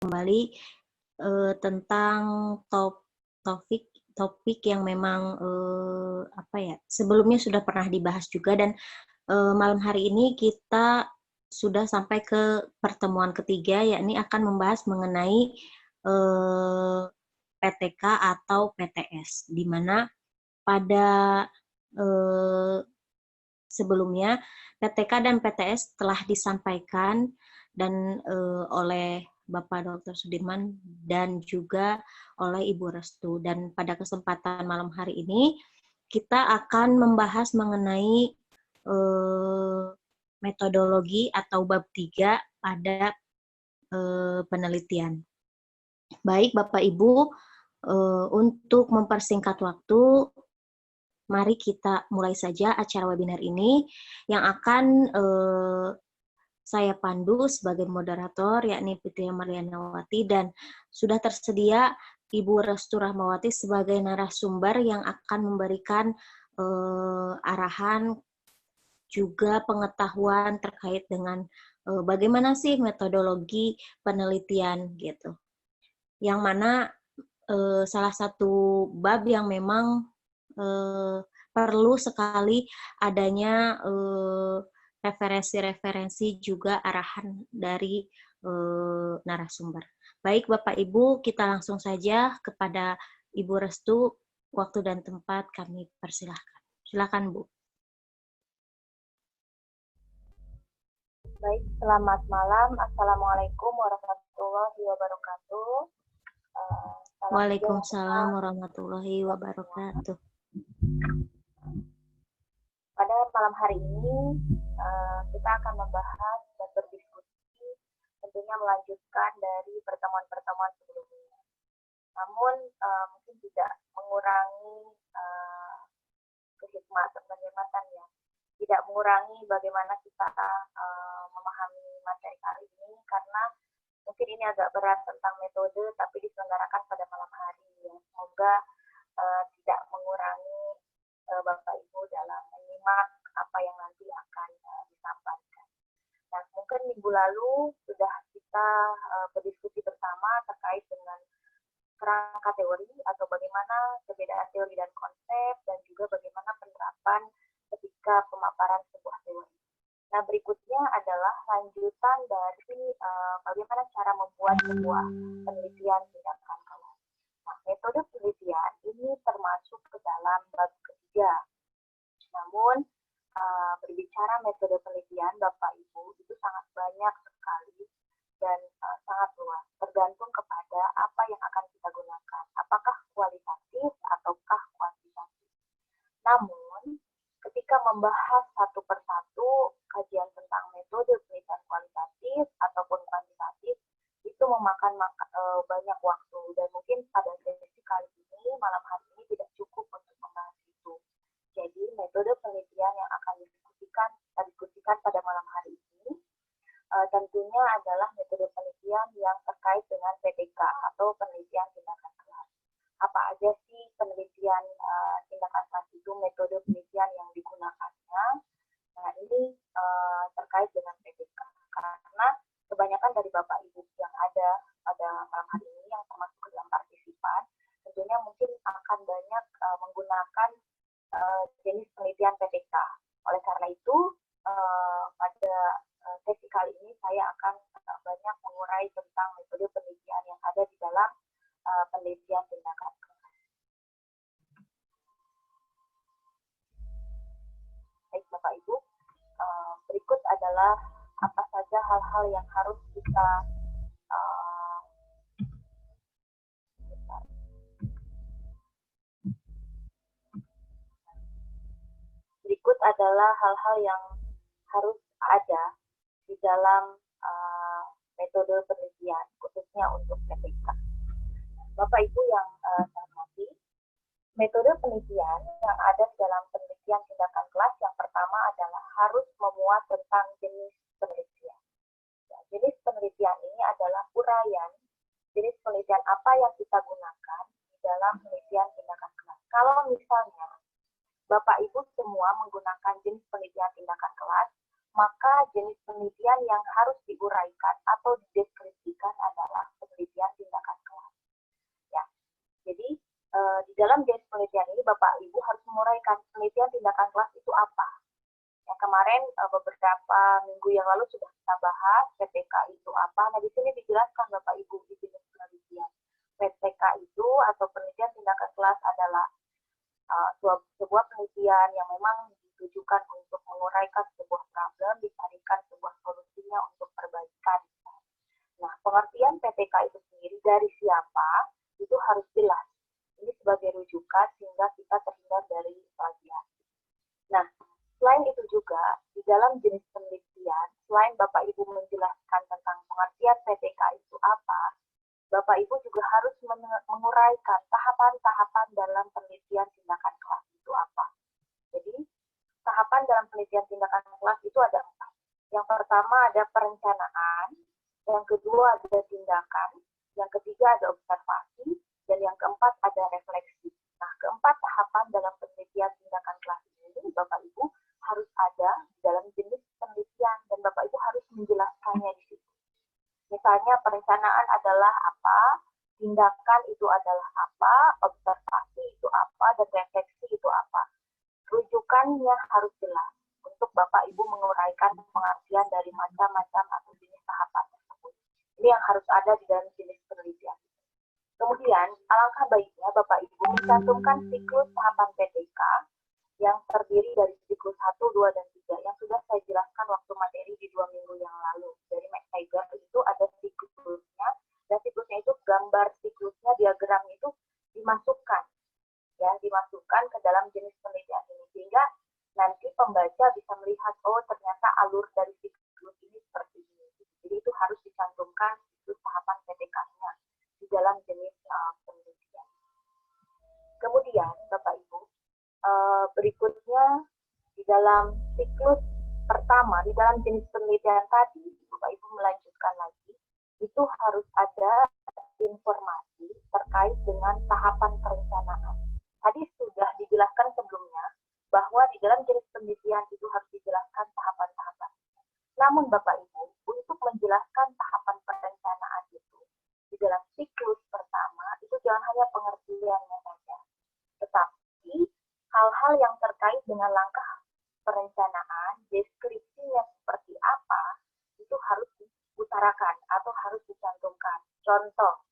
kembali tentang topik yang memang sebelumnya sudah pernah dibahas juga, dan malam hari ini kita sudah sampai ke pertemuan ketiga, yakni akan membahas mengenai PTK atau PTS, di mana pada sebelumnya PTK dan PTS telah disampaikan dan oleh Bapak Dr. Sudirman dan juga oleh Ibu Restu. Dan pada kesempatan malam hari ini kita akan membahas mengenai metodologi atau bab 3 pada penelitian. Baik Bapak Ibu, untuk mempersingkat waktu, mari kita mulai saja acara webinar ini yang akan saya pandu sebagai moderator, yakni Fitri Marlianawati, dan sudah tersedia Ibu Restu Rahmawati sebagai narasumber yang akan memberikan arahan juga pengetahuan terkait dengan bagaimana sih metodologi penelitian gitu. Yang mana salah satu bab yang memang perlu sekali adanya referensi-referensi juga arahan dari narasumber. Baik Bapak Ibu, kita langsung saja kepada Ibu Restu, waktu dan tempat kami persilahkan. Silakan Bu. Baik, selamat malam. Assalamualaikum warahmatullahi wabarakatuh. Waalaikumsalam warahmatullahi wabarakatuh. Pada malam hari ini kita akan membahas dan berdiskusi, tentunya melanjutkan dari pertemuan-pertemuan sebelumnya. Namun mungkin tidak mengurangi kehikmatan ya, tidak mengurangi bagaimana kita memahami materi kali ini, karena mungkin ini agak berat tentang metode, tapi diselenggarakan pada malam hari ya. Semoga tidak mengurangi Bapak Ibu dalam menyimak apa yang nanti akan disampaikan. Nah, mungkin minggu lalu sudah kita berdiskusi bersama terkait dengan kerangka teori atau bagaimana perbedaan teori dan konsep, dan juga bagaimana penerapan ketika pemaparan sebuah teori. Nah, berikutnya adalah lanjutan dari bagaimana cara membuat sebuah penelitian tindakan kelas. Nah, metode penelitian ini termasuk ke dalam bab ketiga. Namun, berbicara metode penelitian, Bapak Ibu, itu sangat banyak sekali dan sangat luas, tergantung kepada apa yang akan kita gunakan, apakah kualitatif ataukah kuantitatif. Namun, ketika membahas satu persatu kajian tentang metode penelitian kualitatif ataupun kuantitatif, itu memakan banyak waktu, dan mungkin pada sesi kali ini, malam hari ini tidak cukup untuk membahas itu. Jadi, metode penelitian yang akan kita diskusikan pada malam hari ini tentunya adalah metode penelitian yang terkait dengan PTK atau penelitian tindakan kelas. Apa aja sih penelitian tindakan kelas itu, metode penelitian yang digunakannya? Nah, ini terkait dengan PTK, karena kebanyakan dari Bapak Ibu yang ada pada malam hari ini yang termasuk ke dalam partisipan, tentunya mungkin akan banyak menggunakan jenis penelitian PTK. Oleh karena itu, pada sesi kali ini saya akan banyak mengurai tentang metode penelitian yang ada di dalam penelitian tindakan kelas. Baik Bapak Ibu, berikut adalah apa saja hal-hal yang harus kita harus ada di dalam metode penelitian, khususnya untuk PTK. Bapak Ibu yang saya hormati, metode penelitian yang ada di dalam penelitian tindakan kelas yang pertama adalah harus memuat tentang jenis penelitian. Ya, jenis penelitian ini adalah uraian jenis penelitian apa yang kita gunakan di dalam penelitian tindakan kelas. Kalau misalnya Bapak Ibu semua menggunakan jenis penelitian tindakan kelas, maka jenis penelitian yang harus diuraikan atau dideskripsikan adalah penelitian dalam jenis penelitian ini Bapak Ibu harus menguraikan penelitian tindakan kelas itu apa. Yang kemarin beberapa minggu yang lalu sudah kita bahas PTK itu apa. Nah, di sini dijelaskan Bapak Ibu di jenis penelitian. PTK itu atau penelitian tindakan kelas adalah sebuah penelitian yang memang ditujukan untuk menguraikan sebuah problem, dicarikan sebuah solusinya untuk perbaikan. Nah, pengertian PTK itu sendiri dari siapa itu harus jelas. Ini sebagai rujukan sehingga kita terhindar dari plagiat. Nah, selain itu juga, di dalam jenis penelitian, selain Bapak Ibu menjelaskan tentang pengertian PTK itu apa, Bapak Ibu juga harus menguraikan tahapan-tahapan dalam penelitian tindakan kelas itu apa. Jadi, tahapan dalam penelitian tindakan kelas itu ada 4. Yang pertama ada perencanaan, yang kedua ada tindakan, yang ketiga ada observasi, dan yang keempat ada refleksi. Nah, keempat tahapan dalam penelitian tindakan kelas ini, Bapak Ibu harus ada dalam jenis penelitian, dan Bapak Ibu harus menjelaskannya di situ. Misalnya perencanaan adalah apa, tindakan itu adalah apa, observasi itu apa, dan refleksi itu apa. Rujukannya harus jelas untuk Bapak Ibu menguraikan pengertian dari macam-macam atau jenis tahapan tersebut. Ini yang harus ada di dalam jenis penelitian. Kemudian, alangkah baiknya Bapak Ibu mencantumkan siklus tahapan PTK yang terdiri dari siklus 1, 2, dan 3 yang sudah saya jelaskan waktu materi di 2 minggu yang lalu. Dari McTaggart itu ada siklusnya, dan siklusnya itu gambar siklusnya, diagramnya itu dimasukkan ke dalam jenis penelitian ini, sehingga nanti pembaca bisa melihat, oh ternyata alur dari siklus ini seperti ini. Jadi itu harus dicantumkan siklus tahapan PTK-nya di dalam jenis penelitian. Kemudian Bapak Ibu, berikutnya di dalam siklus pertama, di dalam jenis penelitian tadi, Bapak Ibu melanjutkan lagi, itu harus ada informasi terkait dengan tahapan perencanaan. Tadi sudah dijelaskan sebelumnya bahwa di dalam jenis penelitian itu harus dijelaskan tahapan-tahapan. Namun Bapak Ibu, untuk menjelaskan tahapan perencanaan itu di dalam siklus pertama, itu jangan hanya pengertiannya saja, tetapi hal-hal yang terkait dengan langkah perencanaan, deskripsinya seperti apa, itu harus diutarakan atau harus dicantumkan. Contoh,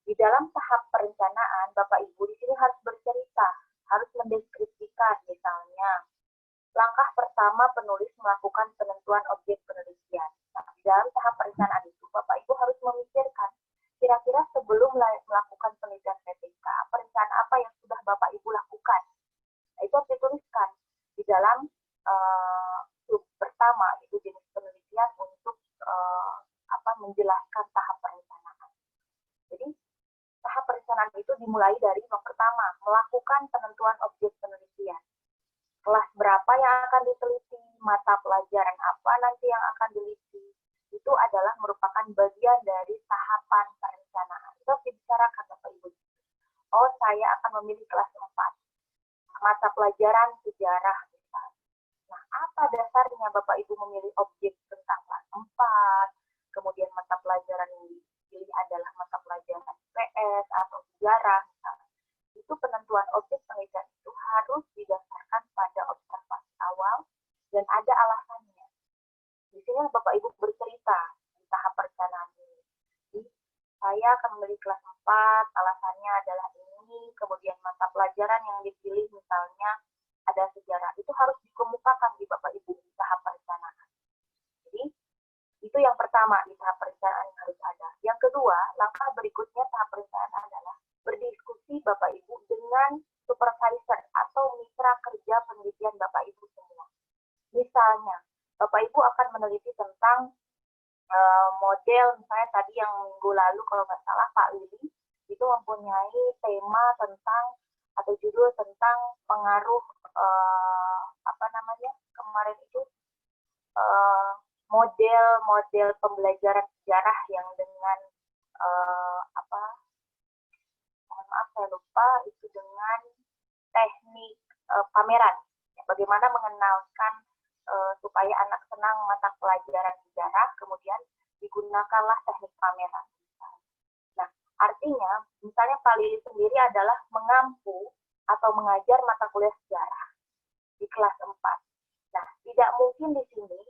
di dalam tahap perencanaan, Bapak Ibu di sini harus bercerita, harus mendeskripsikan, misalnya, langkah pertama penulis melakukan penentuan objek penelitian. Nah, di dalam tahap perencanaan itu, Bapak Ibu harus memikirkan, kira-kira sebelum melakukan penelitian PTK, perencanaan apa yang sudah Bapak Ibu lakukan. Nah, itu harus dituliskan di dalam sub pertama, itu jenis penelitian untuk menjelaskan tahap perencanaan. Jadi, tahap perencanaan itu dimulai dari yang pertama, melakukan penentuan objek penelitian. Kelas berapa yang akan diteliti, mata pelajaran apa nanti yang akan diliti, itu adalah merupakan bagian dari tahapan perencanaan. Itu harus dibicarakan Bapak Ibu. Oh, saya akan memilih kelas 4. Mata pelajaran sejarah misalnya. Nah, apa dasarnya Bapak Ibu memilih objek tentang kelas 4, kemudian mata pelajaran yang dipilih adalah mata pelajaran PS atau sejarah misalnya. Itu penentuan objek penelitian itu harus didasarkan pada observasi awal dan ada alasannya. Di sini Bapak Ibu bercerita di tahap perencanaan ini. Jadi, saya akan memilih kelas 4, alasannya adalah ini, kemudian mata pelajaran yang dipilih misalnya ada sejarah. Itu harus dikemukakan di Bapak Ibu di tahap perencanaan. Jadi, itu yang pertama di tahap perencanaan yang harus ada. Yang kedua, langkah berikutnya tahap perencanaan adalah berdiskusi Bapak Ibu dengan supervisor atau mitra kerja penelitian Bapak Ibu semua. Misalnya, Bapak Ibu akan meneliti tentang model, misalnya tadi yang minggu lalu kalau nggak salah Pak Lili, itu mempunyai tema tentang atau judul tentang pengaruh kemarin itu model pembelajaran sejarah yang dengan mohon maaf saya lupa, itu dengan teknik pameran. Bagaimana mengenalkan supaya anak senang mata pelajaran sejarah, kemudian digunakanlah teknik pameran. Nah, artinya Misalnya Pak Lili sendiri adalah mengampu atau mengajar mata kuliah sejarah di kelas 4. Nah, tidak mungkin di sini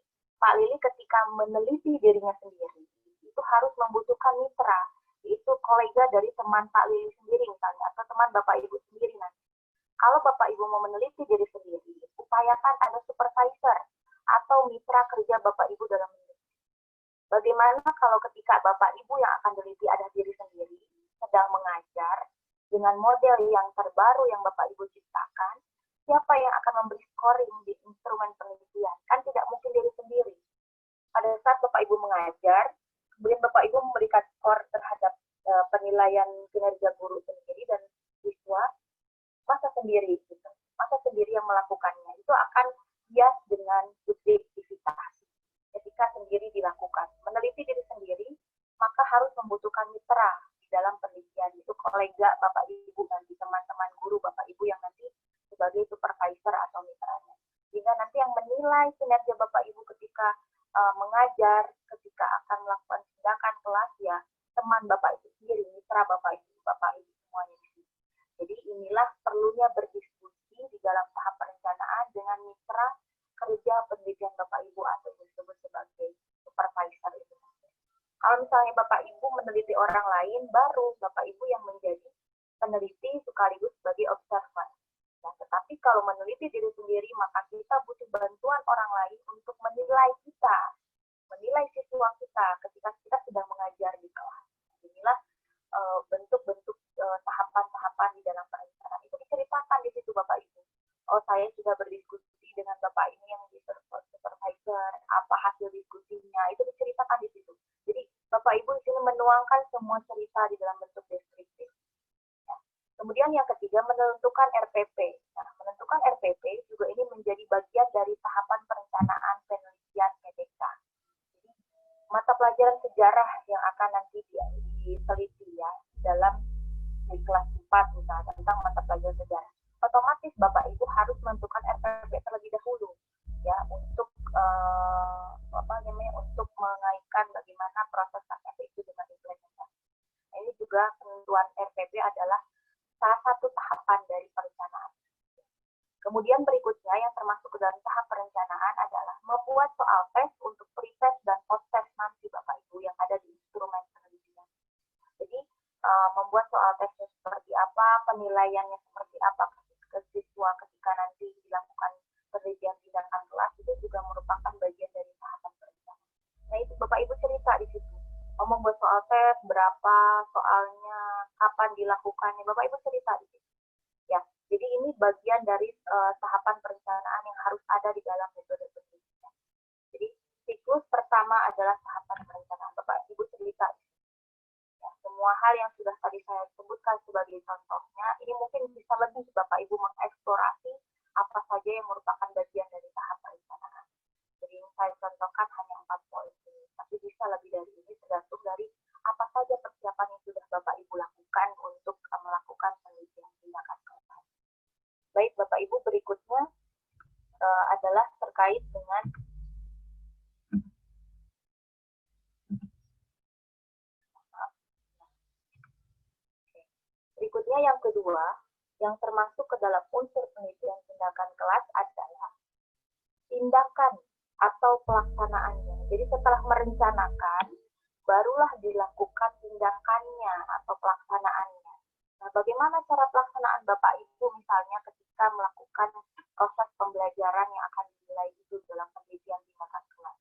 Pak Lili ketika meneliti dirinya sendiri, itu harus membutuhkan mitra, yaitu kolega dari teman Pak Lili sendiri misalnya, atau teman Bapak Ibu sendiri nanti. Kalau Bapak Ibu mau meneliti diri sendiri, upayakan ada supervisor atau mitra kerja Bapak Ibu dalam meneliti. Bagaimana kalau ketika Bapak Ibu yang akan meneliti ada diri sendiri, sedang mengajar, dengan model yang terbaru yang Bapak Ibu ciptakan, siapa yang akan memberi scoring di instrumen penelitian? Kan tidak mungkin diri sendiri. Pada saat Bapak Ibu mengajar, kemudian Bapak Ibu memberikan skor terhadap penilaian kinerja guru sendiri dan siswa, masa sendiri gitu. Masa sendiri yang melakukannya. Itu akan bias dengan subjektivitas ketika sendiri dilakukan. Meneliti diri sendiri, maka harus membutuhkan mitra di dalam penelitian. Itu kolega Bapak Ibu, nanti teman-teman guru Bapak Ibu yang nanti sebagai supervisor atau mitranya. Sehingga nanti yang menilai kinerja Bapak Ibu ketika mengajar, ketika akan melakukan tindakan kelas, ya teman Bapak Ibu sendiri, mitra Bapak Ibu semuanya di sini. Jadi inilah perlunya berdiskusi di dalam tahap perencanaan dengan mitra kerja penelitian Bapak Ibu atau disebut sebagai supervisor itu. Kalau misalnya Bapak Ibu meneliti orang lain, baru Bapak Ibu yang menjadi peneliti sekaligus sebagai observer. Nah, tetapi kalau meneliti diri sendiri, maka kita butuh bantuan orang lain untuk menilai kita, menilai siswa kita ketika kita sedang mengajar di kelas. Inilah bentuk-bentuk tahapan-tahapan di dalam perencanaan. Itu diceritakan di situ Bapak Ibu. Oh, saya sudah berdiskusi dengan Bapak ini yang di supervisor, apa hasil diskusinya, itu diceritakan di situ. Jadi Bapak Ibu di sini menuangkan semua cerita di dalam bentuk deskriptif. Ya. Kemudian yang ketiga, menentukan RPP. Nah, menentukan RPP juga ini menjadi bagian dari tahapan perencanaan penelitian PDK. Jadi, mata pelajaran sejarah yang akan nanti diteliti ya dalam di kelas 4 misalnya tentang mata pelajaran sejarah. Otomatis Bapak Ibu harus menentukan RPP terlebih dahulu ya untuk untuk mengaitkan bagaimana proses RPP itu dengan implementasi. Nah, ini juga penentuan RPP adalah salah satu tahapan dari perencanaan. Kemudian berikutnya yang termasuk ke dalam tahap perencanaan adalah membuat soal tes untuk pre-test dan post-test nanti Bapak Ibu yang ada di instrumen penelitian. Jadi membuat soal tesnya seperti apa, penilaiannya seperti apa ke siswa ketika nanti dilakukan penelitian tindakan kelas, itu juga merupakan bagian dari tahapan perencanaan. Nah, itu Bapak Ibu cerita di situ. Membuat soal tes, berapa soalnya, kapan dilakukannya, Bapak Ibu cerita di situ. Ya, jadi ini bagian dari tahapan perencanaan yang harus ada di dalam metode penelitian. Jadi siklus pertama adalah tahapan perencanaan. Bapak Ibu cerita. Ya, semua hal yang sudah tadi saya sebutkan sebagai contohnya, ini mungkin bisa lebih Bapak Ibu mengeksplorasi apa saja yang merupakan bagian dari tahap perencanaan. Jadi ini saya contohkan hanya 4 poin ini, tapi bisa lebih dari ini tergantung dari apa saja persiapan yang sudah Bapak Ibu lakukan untuk melakukan penelitian tindakan kelas. Baik Bapak Ibu, berikutnya adalah terkait dengan berikutnya yang kedua, yang termasuk ke dalam unsur penelitian tindakan kelas adalah tindakan atau pelaksanaannya. Jadi setelah merencanakan, barulah dilakukan tindakannya atau pelaksanaannya. Nah, bagaimana cara pelaksanaan Bapak Ibu misalnya ketika melakukan proses pembelajaran yang akan dinilai itu dalam penelitian tindakan kelas?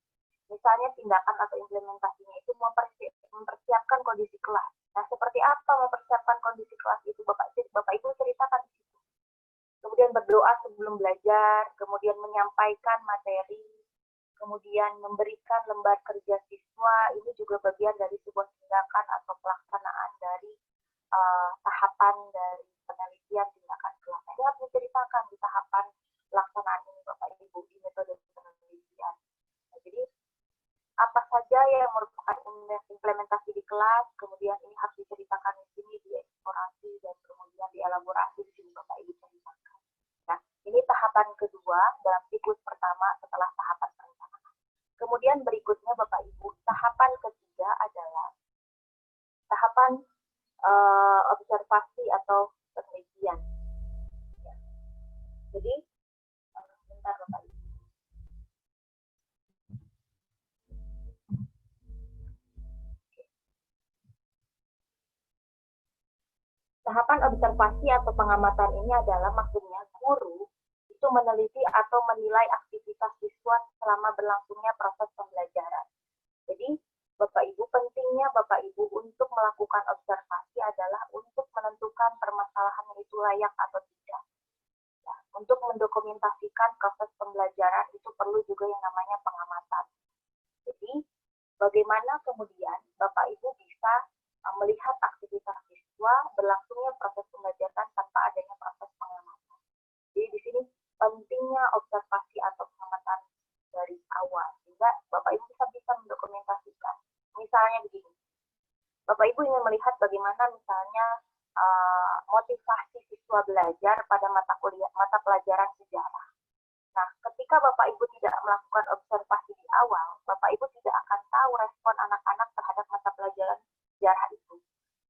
Misalnya tindakan atau implementasinya itu mempersiapkan kondisi kelas. Nah, seperti apa mempersiapkan kondisi kelas itu Bapak Ibu ceritakan di situ. Kemudian berdoa sebelum belajar, kemudian menyampaikan materi, kemudian memberikan lembar kerja siswa, ini juga bagian dari sebuah tindakan atau pelaksanaan dari tahapan dari penelitian tindakan kelas. Ini harus diceritakan di tahapan pelaksanaan ini Bapak Ibu di metode penelitian. Nah, jadi apa saja yang merupakan implementasi di kelas, kemudian ini harus diceritakan di sini, dieksplorasi dan kemudian dielaborasi di sini Bapak Ibu ceritakan. Nah, ini tahapan kedua dalam siklus pertama setelah tahapan perencanaan. Kemudian berikutnya Bapak Ibu, tahapan ketiga adalah tahapan observasi atau penelitian. Ya. Jadi, bentar Bapak Ibu. Tahapan observasi atau pengamatan ini adalah maksudnya guru itu meneliti atau menilai aktivitas siswa selama berlangsungnya proses pembelajaran. Jadi, Bapak Ibu, pentingnya Bapak Ibu untuk melakukan observasi adalah untuk menentukan permasalahan itu layak atau tidak. Ya, untuk mendokumentasikan proses pembelajaran itu perlu juga yang namanya pengamatan. Jadi, bagaimana kemudian Bapak Ibu bisa melihat aktivitas siswa berlangsungnya proses pembelajaran tanpa adanya proses pengamatan. Jadi di sini pentingnya observasi atau pengamatan dari awal, sehingga Bapak Ibu bisa mendokumentasikan. Misalnya begini, Bapak Ibu ingin melihat bagaimana misalnya motivasi siswa belajar pada mata pelajaran sejarah. Nah, ketika Bapak Ibu tidak melakukan observasi di awal, Bapak Ibu tidak akan tahu respon anak-anak terhadap mata pelajaran sejarah itu.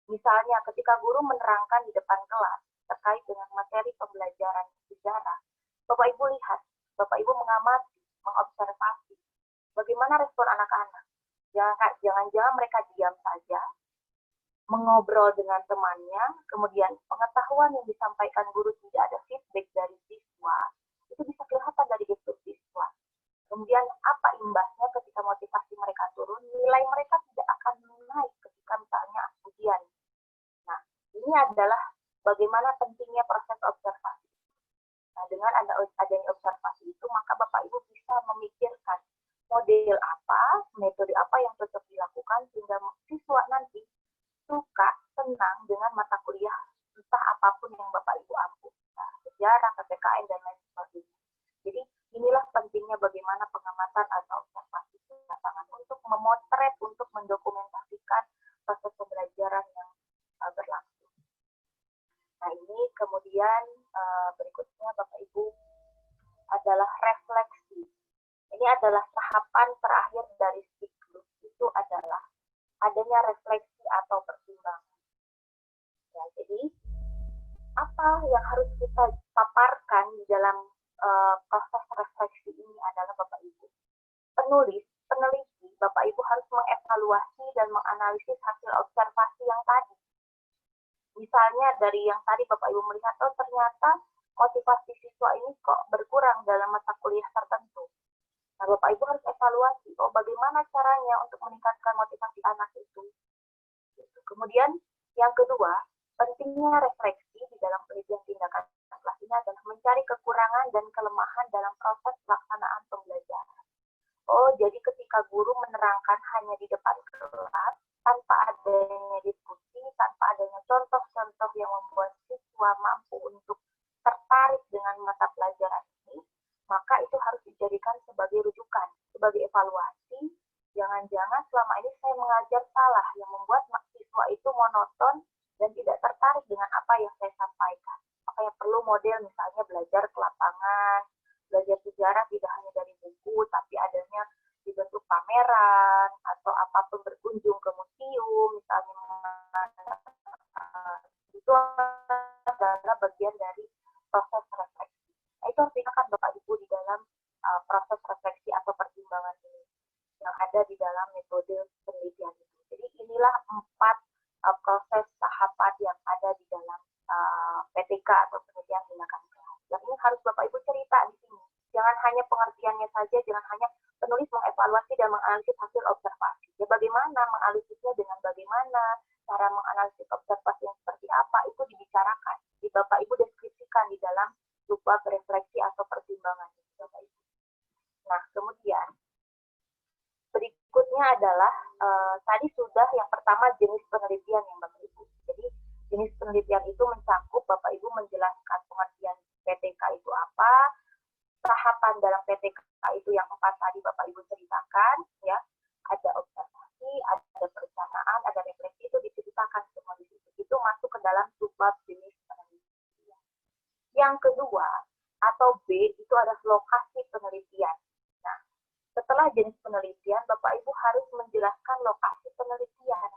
Misalnya, ketika guru menerangkan di depan kelas terkait dengan materi pembelajaran sejarah, Bapak Ibu lihat, Bapak Ibu mengamati, mengobservasi, bagaimana respon anak-anak. Jangan-jangan mereka diam saja, mengobrol dengan temannya, kemudian pengetahuan yang disampaikan guru tidak ada feedback dari siswa, itu bisa kelihatan dari gestur siswa. Kemudian apa imbasnya ketika motivasi mereka turun, nilai mereka tidak akan naik ketika misalnya ujian. Nah, ini adalah bagaimana pentingnya proses observasi. Nah, dengan adanya observasi itu, maka Bapak Ibu bisa memikirkan model apa, metode apa yang cocok dilakukan, sehingga siswa nanti suka, senang dengan mata kuliah entah apapun yang Bapak Ibu ampu, nah, sejarah, PPKN, dan lain sebagainya. Jadi inilah pentingnya bagaimana pengamatan atau observasi sangat untuk memotret, untuk mendokumentasikan proses pembelajaran yang berlangsung. Nah, ini kemudian berikutnya Bapak Ibu adalah refleksi. Ini adalah tahapan terakhir dari siklus, itu adalah adanya refleksi atau pertimbangan. Ya, jadi apa yang harus kita paparkan di dalam proses refleksi ini adalah Bapak Ibu. Peneliti, Bapak Ibu harus mengevaluasi dan menganalisis hasil observasi yang tadi. Misalnya dari yang tadi Bapak Ibu melihat, oh ternyata motivasi siswa ini kok berkurang dalam mata kuliah tertentu. Nah, Bapak Ibu harus evaluasi, oh bagaimana caranya untuk meningkatkan motivasi anak itu. Kemudian yang kedua, pentingnya refleksi di dalam penelitian tindakan kelas ini adalah mencari kekurangan dan kelemahan dalam proses pelaksanaan pembelajaran. Oh, jadi ketika guru menerangkan hanya di depan kelas, tanpa adanya diskusi, tanpa adanya contoh-contoh yang membuat siswa mampu untuk tertarik dengan mata pelajaran ini, maka itu harus dijadikan sebagai rujukan, sebagai evaluasi. Jangan-jangan selama ini saya mengajar salah, yang membuat siswa itu monoton dan tidak tertarik dengan apa yang saya sampaikan. Makanya perlu model misalnya belajar ke lapangan, belajar sejarah tidak hanya dari buku, tapi adanya dibentuk pameran, atau apapun berkunjung ke museum, misalnya. Itu adalah bagian dari proses refleksi. Nah, itu harus dikatakan Bapak Ibu di dalam proses refleksi atau pertimbangan ini yang ada di dalam metode penelitian itu. Jadi inilah 4 proses tahapan yang ada di dalam PTK atau penelitian tindakan kelas. Dan ini harus Bapak Ibu cerita di sini. Jangan hanya pengertiannya saja, jangan hanya penulis mengevaluasi dan menganalisis hasil observasi. Ya bagaimana menganalisisnya, dengan bagaimana cara menganalisis observasi yang seperti apa, itu dibicarakan. Di Bapak Ibu deskripsikan di dalam bab refleksi atau pertimbangan. Bapak Ibu. Nah, kemudian berikutnya adalah tadi sudah yang pertama jenis penelitian yang Bapak Ibu. Jadi jenis penelitian itu mencakup Bapak Ibu menjelaskan pengertian PTK itu apa, tahapan dalam PTK itu yang 4 tadi Bapak Ibu ceritakan, ya. Ada observasi, ada perencanaan, ada refleksi, itu diceritakan semua di situ. Itu masuk ke dalam subbab jenis penelitian. Yang kedua atau B itu adalah lokasi penelitian. Nah, setelah jenis penelitian, Bapak Ibu harus menjelaskan lokasi penelitian.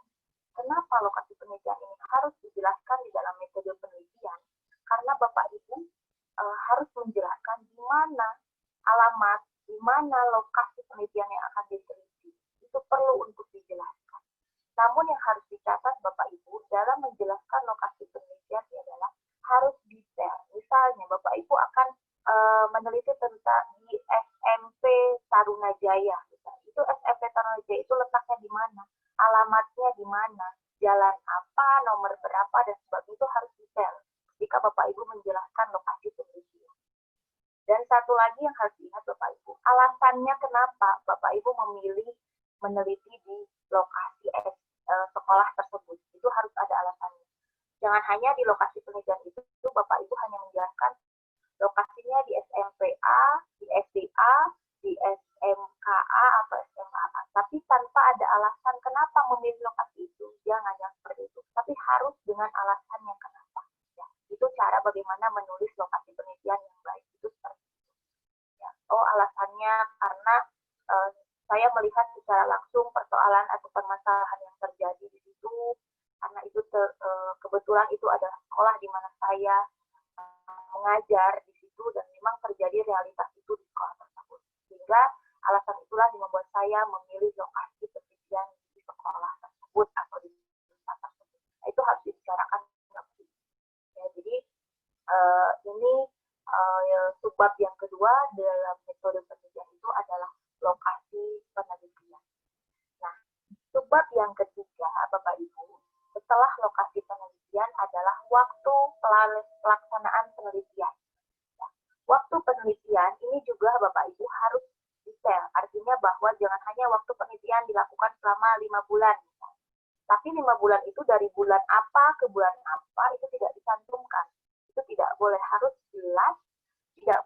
Kenapa lokasi penelitian ini harus dijelaskan berapa, nomor berapa, dan sebagainya itu harus detail jika Bapak Ibu menjelaskan lokasi penelitian. Dan satu lagi yang harus diingat Bapak Ibu, alasannya kenapa Bapak Ibu memilih meneliti di lokasi sekolah tersebut, itu harus ada alasannya. Jangan hanya di lokasi penelitian itu Bapak Ibu hanya menjelaskan lokasinya di SMPA, di SDA, di SMKA atau SMA, tapi tanpa ada alasan kenapa memilih lokasi itu. Jangan yang seperti itu, tapi harus dengan alasan yang kenapa. Ya, itu cara bagaimana menulis lokasi penelitian yang baik, itu seperti itu. Ya. Oh, alasannya karena saya melihat secara langsung persoalan atau permasalahan yang terjadi di situ, karena itu kebetulan itu adalah sekolah di mana saya mengajar di situ dan memang terjadi realitas itu di sekolah tersebut. Sehingga alasan itulah yang membuat saya memilih lokasi penelitian di sekolah tersebut atau di desa tersebut. Nah, itu harus dibicarakan. Ya, jadi ini sebab yang kedua dalam metode penelitian itu adalah lokasi penelitian. Nah, sebab yang ketiga, Bapak Ibu, setelah lokasi penelitian adalah waktu pelaksanaan penelitian. Nah, waktu penelitian ini juga Bapak Ibu harus detail, artinya bahwa jangan hanya waktu penelitian dilakukan selama 5 bulan. Tapi 5 bulan itu dari bulan apa ke bulan apa itu tidak dicantumkan. Itu tidak boleh, harus jelas, tidak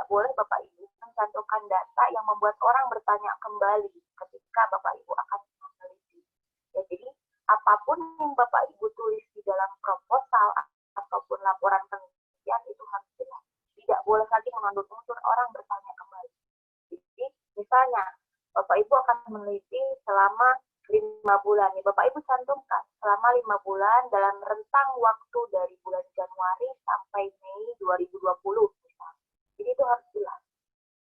boleh Bapak Ibu mencantumkan data yang membuat orang bertanya kembali ketika Bapak Ibu akan meneliti. Ya, jadi apapun yang Bapak Ibu tulis di dalam proposal ataupun laporan penelitian itu harus jelas. Tidak boleh lagi mengandung unsur orang bertanya kembali. Jadi misalnya Bapak Ibu akan meneliti selama 5 bulan. Ya, Bapak Ibu cantumkan selama 5 bulan dalam rentang waktu dari bulan Januari sampai Mei 2020. Misalnya. Jadi itu harus jelas.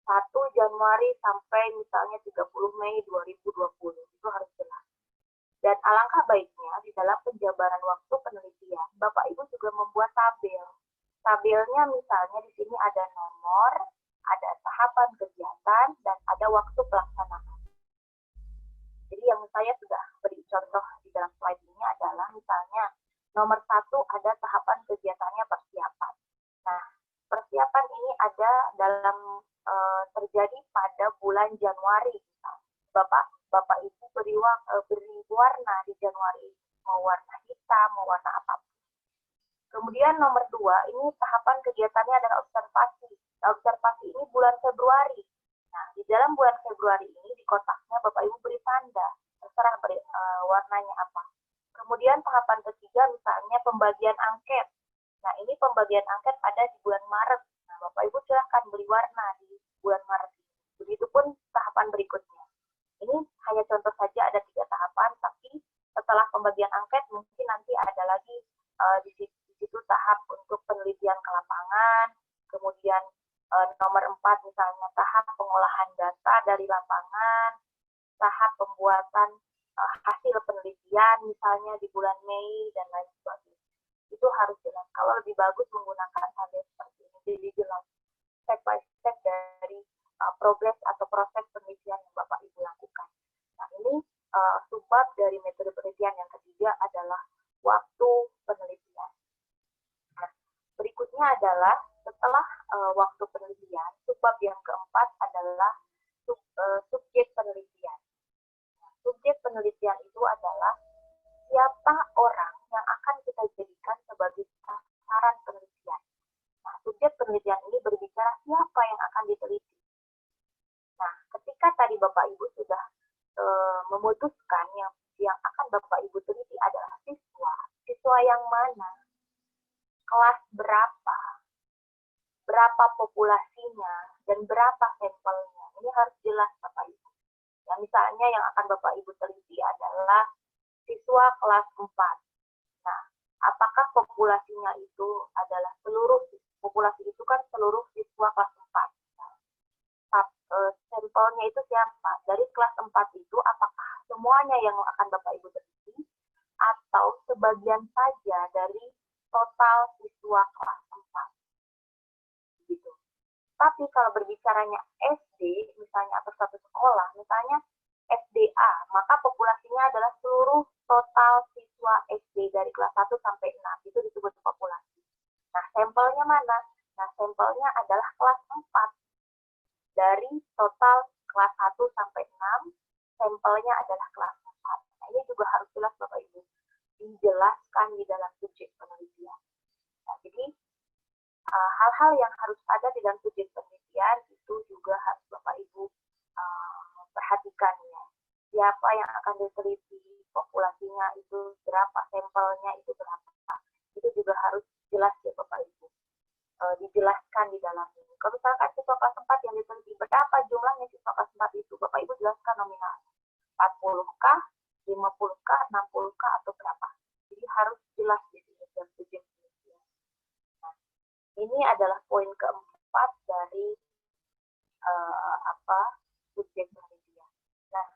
1 Januari sampai misalnya 30 Mei 2020. Itu harus jelas. Dan alangkah baiknya di dalam penjabaran waktu penelitian, Bapak Ibu juga membuat tabel. Tabelnya misalnya di sini ada nomor, ada tahapan kegiatan, dan ada waktu pelaksanaan. Jadi yang saya sudah beri contoh di dalam slide ini adalah misalnya nomor 1 ada tahapan kegiatannya persiapan. Nah, persiapan ini ada dalam terjadi pada bulan Januari. Bapak Ibu beri warna di Januari, mau warna hitam, mau warna apapun. Kemudian nomor 2, ini tahapan kegiatannya adalah observasi. Nah, observasi ini bulan Februari. Nah, di dalam bulan Februari ini di kotaknya Bapak Ibu beri tanda, terserah beri warnanya apa. Kemudian tahapan ketiga misalnya pembagian angket. Nah, ini pembagian angket ada di bulan Maret. Nah, Bapak Ibu silahkan beri warna di bulan Maret. Begitupun tahapan berikutnya. Ini hanya contoh saja, ada 3 tahapan, tapi setelah pembagian angket mungkin nanti ada lagi di situ tahap untuk penelitian ke lapangan, kemudian nomor 4 misalnya tahap pengolahan data dari lapangan, tahap pembuatan hasil penelitian misalnya di bulan Mei dan lain sebagainya. Itu harus jelas. Kalau lebih bagus menggunakan tabel seperti ini, jadi jelas step by step dari progres atau proses penelitian yang Bapak Ibu lakukan. Nah, ini sebab dari metode penelitian yang ketiga adalah waktu penelitian. Nah, berikutnya adalah setelah waktu penelitian, sebab yang keempat adalah subjek penelitian. Nah, subjek penelitian itu adalah siapa orang yang akan kita jadikan sebagai sasaran penelitian. Nah, subjek penelitian ini berbicara siapa yang akan diteliti. Nah, ketika tadi Bapak Ibu sudah memutuskan yang akan Bapak Ibu teliti adalah siswa yang mana, kelas berapa populasinya, dan berapa sampelnya. Ini harus jelas Bapak Ibu. Ya, misalnya yang akan Bapak Ibu teliti adalah siswa kelas 4. Nah, apakah populasinya itu adalah populasi itu kan seluruh siswa kelas 4. Sampelnya itu siapa? Dari kelas 4 itu apakah semuanya yang akan Bapak Ibu teliti atau sebagian saja dari total siswa kelas 4? Gitu. Tapi kalau berbicaranya SD, misalnya atau satu sekolah, misalnya SDA, maka populasinya adalah seluruh total siswa siswa SD dari kelas 1 sampai 6 itu disebut populasi. Nah, sampelnya mana? Nah, sampelnya adalah kelas 4. Dari total kelas 1 sampai 6, sampelnya adalah kelas 4. Nah, ini juga harus jelas Bapak Ibu. Dijelaskan di dalam subjek penelitian. Nah, jadi hal-hal yang harus ada di dalam subjek penelitian itu juga harus Bapak Ibu perhatikan ya. Siapa yang akan diteliti, populasinya itu berapa, sampelnya itu berapa. Itu juga harus jelas ya Bapak Ibu. Dijelaskan di dalam ini. Kalau misalkan siswa kelas 4 yang diteliti, berapa jumlahnya siswa kelas 4 itu, Bapak Ibu jelaskan nominal. 40K, 50K, 60K, atau berapa. Jadi harus jelas di sini dalam subjek penelitian. Nah, ini adalah poin keempat dari subjek penelitian. Nah,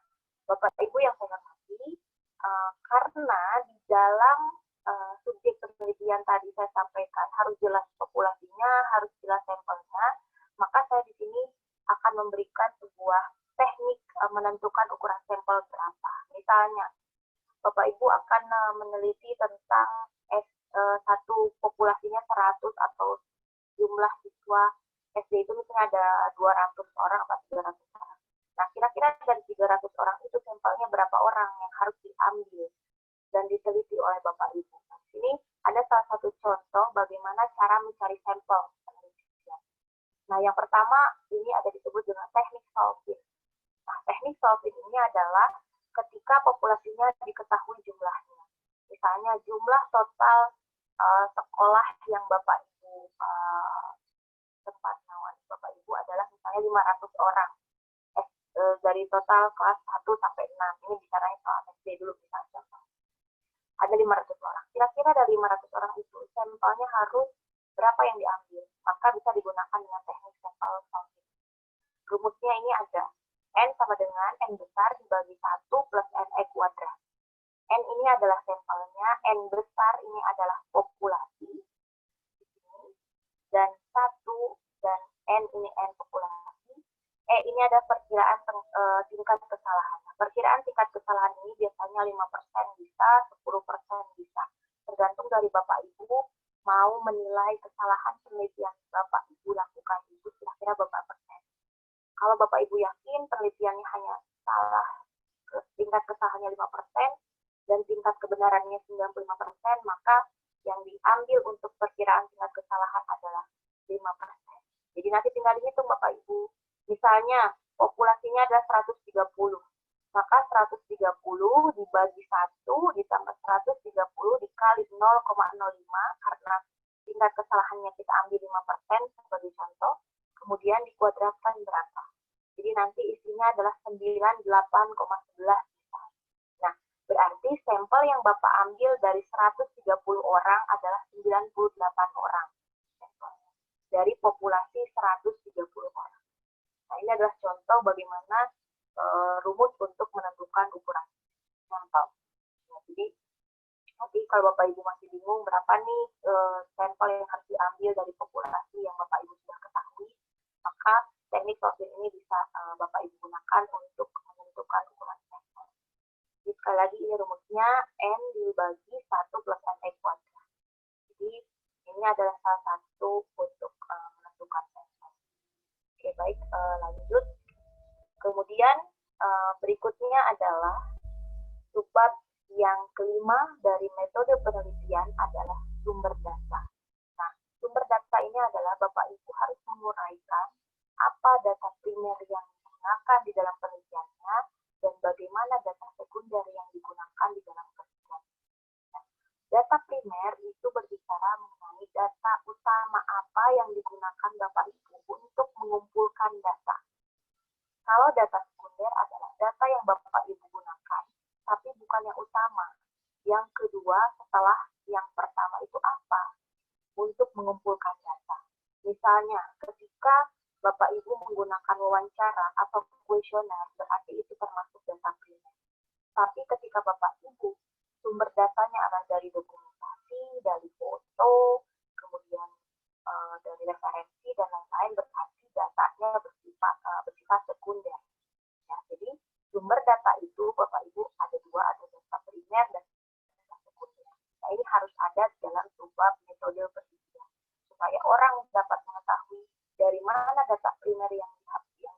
Bapak Ibu yang saya hormati, karena di dalam subjek penelitian tadi saya sampaikan harus jelas populasinya, harus jelas sampelnya, maka saya di sini akan memberikan sebuah teknik menentukan ukuran sampel berapa. Misalnya, Bapak Ibu akan meneliti tentang satu populasinya 100 atau jumlah siswa SD itu misalnya ada 200 orang atau 300 orang. Nah, kira-kira dari 300 orang itu sampelnya berapa orang yang harus diambil dan diteliti oleh Bapak Ibu. Nah, ini ada salah satu contoh bagaimana cara mencari sampel penelitian. Nah, yang pertama ini ada disebut dengan teknik solving. Nah, teknik solving ini adalah ketika populasinya diketahui jumlahnya. Misalnya jumlah total sekolah yang Bapak Ibu tempat nawan Bapak Ibu adalah misalnya 500 orang. Dari total kelas 1 sampai 6. Ini bicaranya soal SD dulu misalnya. Ada 500 orang. Kira-kira dari 500 orang itu sampelnya harus berapa yang diambil? Maka bisa digunakan dengan teknik sampel solving. Rumusnya ini ada N sama dengan N besar dibagi 1 plus NE kuadrat. N ini adalah sampelnya, N besar ini adalah populasi, dan 1 dan N ini N populasi. Ini ada perkiraan tingkat kesalahan. Perkiraan tingkat kesalahan ini biasanya 5% bisa, 10% bisa. Tergantung dari Bapak Ibu mau menilai kesalahan penelitian Bapak Ibu lakukan itu kira-kira berapa persen. Kalau Bapak Ibu yakin penelitiannya hanya salah, tingkat kesalahannya 5% dan tingkat kebenarannya 95%, maka yang diambil untuk perkiraan tingkat kesalahan adalah 5%. Jadi nanti tinggal dihitung Bapak Ibu. Misalnya populasinya adalah 130. Maka 130 dibagi 1 ditambah 130 dikali 0,05 karena tingkat kesalahannya kita ambil 5% sebagai contoh. Kemudian dikuadratkan berapa. Jadi nanti isinya adalah 98,11. Nah, berarti sampel yang Bapak ambil dari 130 orang adalah 98 orang. Dari populasi 130 orang. Nah, ini adalah contoh bagaimana rumus untuk menentukan ukuran sampel. Nah, jadi nanti kalau Bapak Ibu masih bingung berapa nih sampel yang harus diambil dari populasi yang Bapak Ibu sudah ketahui, maka teknik solving ini bisa Bapak Ibu gunakan untuk menentukan ukuran sampel. Jadi sekali lagi ini rumusnya N dibagi 1 plus NE kuadrat. Jadi ini adalah salah satu untuk menentukan sampel. Oke, baik, lanjut. Kemudian berikutnya adalah subbab yang kelima dari metode penelitian adalah sumber data. Nah, sumber data ini adalah Bapak Ibu harus menguraikan apa data primer yang digunakan di dalam penelitiannya dan bagaimana data sekunder yang digunakan di dalam penelitian. Nah, data primer itu berbicara mengenai data utama apa yang digunakan Bapak Ibu untuk mengumpulkan data. Kalau data sekunder adalah data yang Bapak Ibu gunakan, tapi bukan yang utama. Yang kedua, setelah yang pertama itu apa? Untuk mengumpulkan data. Misalnya, ketika Bapak Ibu menggunakan wawancara atau kuesioner, berarti itu termasuk data primer. Tapi ketika Bapak Ibu sumber datanya adalah dari dokumentasi, dari foto, kemudian dari referensi dan lain-lain, berarti datanya bersifat sekunder. Ya, jadi sumber data itu Bapak Ibu ada dua, ada data primer dan data sekunder. ini harus ada dalam sebuah metode penelitian supaya orang dapat mengetahui dari mana data primer yang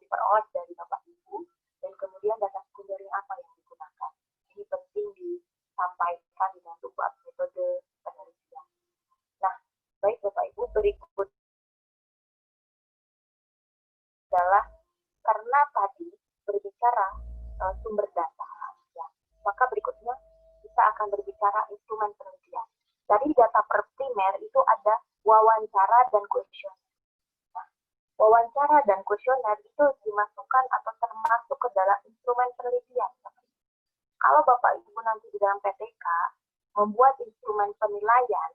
diperoleh dari Bapak Ibu dan kemudian data sekunder apa yang digunakan. Ini penting disampaikan dengan sebuah metode penelitian. Nah, baik Bapak Ibu, berikut adalah karena tadi berbicara sumber data, ya, maka berikutnya kita akan berbicara instrumen penelitian. Dari data primer itu ada wawancara dan kuesioner. Nah, wawancara dan kuesioner itu dimasukkan atau termasuk ke dalam instrumen penelitian. Kalau Bapak Ibu nanti di dalam PTK membuat instrumen penilaian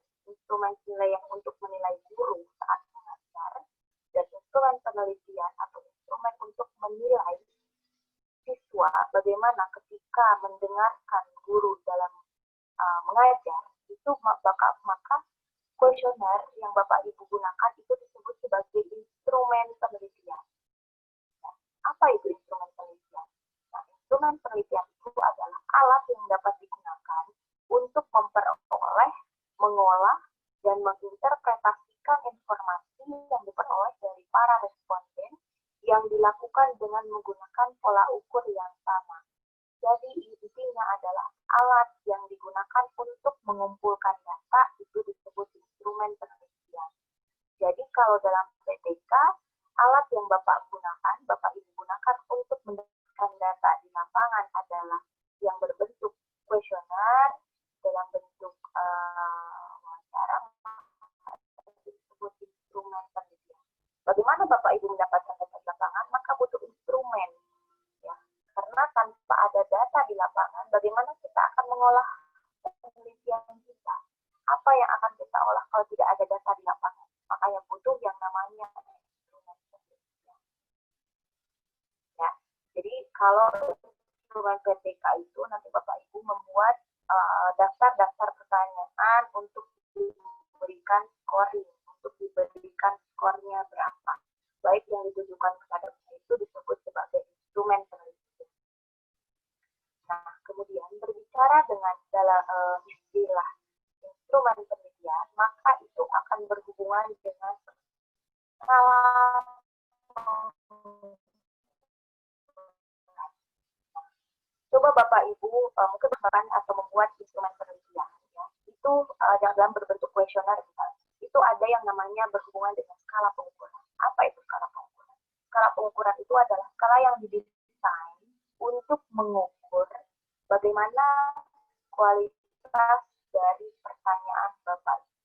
untuk menilai guru saat mengajar, dan instrumen penelitian atau instrumen untuk menilai siswa bagaimana ketika mendengarkan guru dalam mengajar, itu maka kuesioner yang Bapak Ibu gunakan itu disebut sebagai instrumen penelitian. Nah, apa itu instrumen penelitian? Nah, instrumen penelitian itu adalah alat yang dapat digunakan untuk memperoleh, mengolah, dan menginterpretasikan informasi yang diperoleh dari para responden yang dilakukan dengan menggunakan pola ukur yang sama. Jadi intinya adalah alat yang digunakan untuk mengumpulkan data itu disebut instrumen penelitian. Jadi kalau dalam PTK, alat yang Bapak Ibu gunakan untuk mendapatkan data di lapangan adalah yang berbentuk kuesioner, dalam bentuk wawancara, disebut instrumen penelitian. Bagaimana Bapak Ibu mendapatkan data di lapangan? Maka butuh instrumen. Ya. Karena tanpa ada data di lapangan, bagaimana kita akan mengolah penelitian kita? Apa yang akan kita olah kalau tidak ada data di lapangan? Makanya butuh yang namanya instrumen penelitian. Ya. Jadi kalau instrumen PTK itu nanti Bapak Ibu membuat daftar-daftar pertanyaan untuk diberikan scoring, untuk diberikan skornya berapa. Baik yang ditujukan kepada itu disebut sebagai instrumen penelitian. Nah, kemudian berbicara dengan istilah instrumen penelitian, maka itu akan berhubungan dengan skala coba Bapak Ibu mungkin atau membuat instrumen penelitian, ya. Itu dalam berbentuk kuesioner itu ada yang namanya berhubungan dengan skala pengukuran. Apa itu skala pengukuran? Skala pengukuran itu adalah skala yang didesain untuk mengukur bagaimana kualitas dari pertanyaan Bapak Ibu.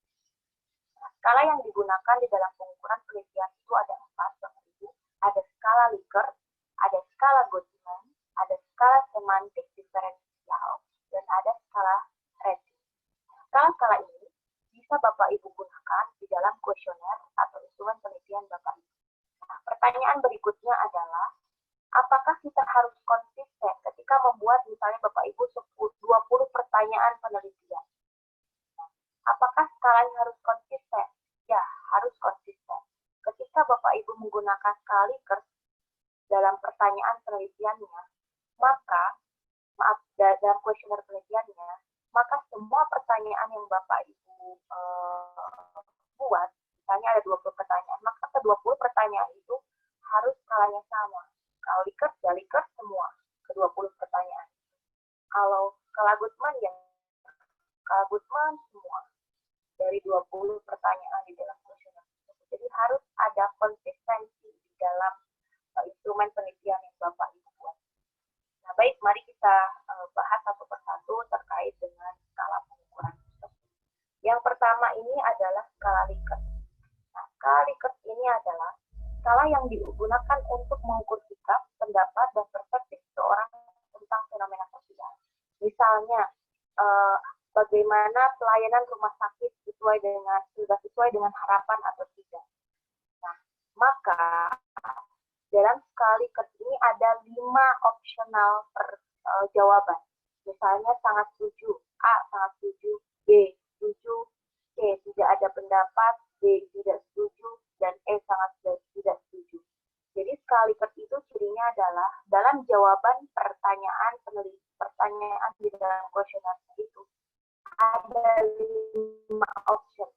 Nah, skala yang digunakan di dalam pengukuran penelitian itu ada 4, Bapak Ibu. Ada skala Likert, ada skala Gottman, ada skala semantik diferensial, dan ada skala rating. Skala-skala ini bisa Bapak Ibu gunakan di dalam kuesioner atau instrumen penelitian Bapak Ibu. Nah, pertanyaan berikutnya adalah, apakah kita harus konsisten ketika membuat misalnya Bapak Ibu 20 pertanyaan penelitian? Nah, apakah skalanya harus konsisten? Ya, harus konsisten. Ketika Bapak Ibu menggunakan skala Likert dalam pertanyaan penelitiannya, maka dalam kuesioner penelitiannya, maka semua pertanyaan yang Bapak Ibu buat, misalnya ada 20 pertanyaan, maka ke 20 pertanyaan itu harus skalanya sama. Kalau Likert, ya Likert semua ke 20 pertanyaan. Kalau skala Gottman, ya skala Gottman semua dari 20 pertanyaan di dalam kuesioner. Jadi harus ada konsistensi di dalam instrumen penelitian yang Bapak Ibu buat. Nah, baik, mari kita bahas satu persatu terkait dengan skala pengukuran. Yang pertama ini adalah skala Likert. Nah, skala Likert ini adalah skala yang digunakan untuk mengukur sikap, pendapat, dan persepsi seseorang tentang fenomena sosial. Misalnya, bagaimana pelayanan rumah sakit sudah sesuai dengan harapan atau tidak. Nah, maka dalam skala Likert ini ada 5 opsional jawaban. Misalnya sangat setuju, A sangat setuju, B setuju, C tidak ada pendapat, D tidak setuju, dan E sangat tidak setuju. Jadi skala Likert itu cirinya adalah dalam jawaban pertanyaan di dalam kuesioner itu ada 5 option.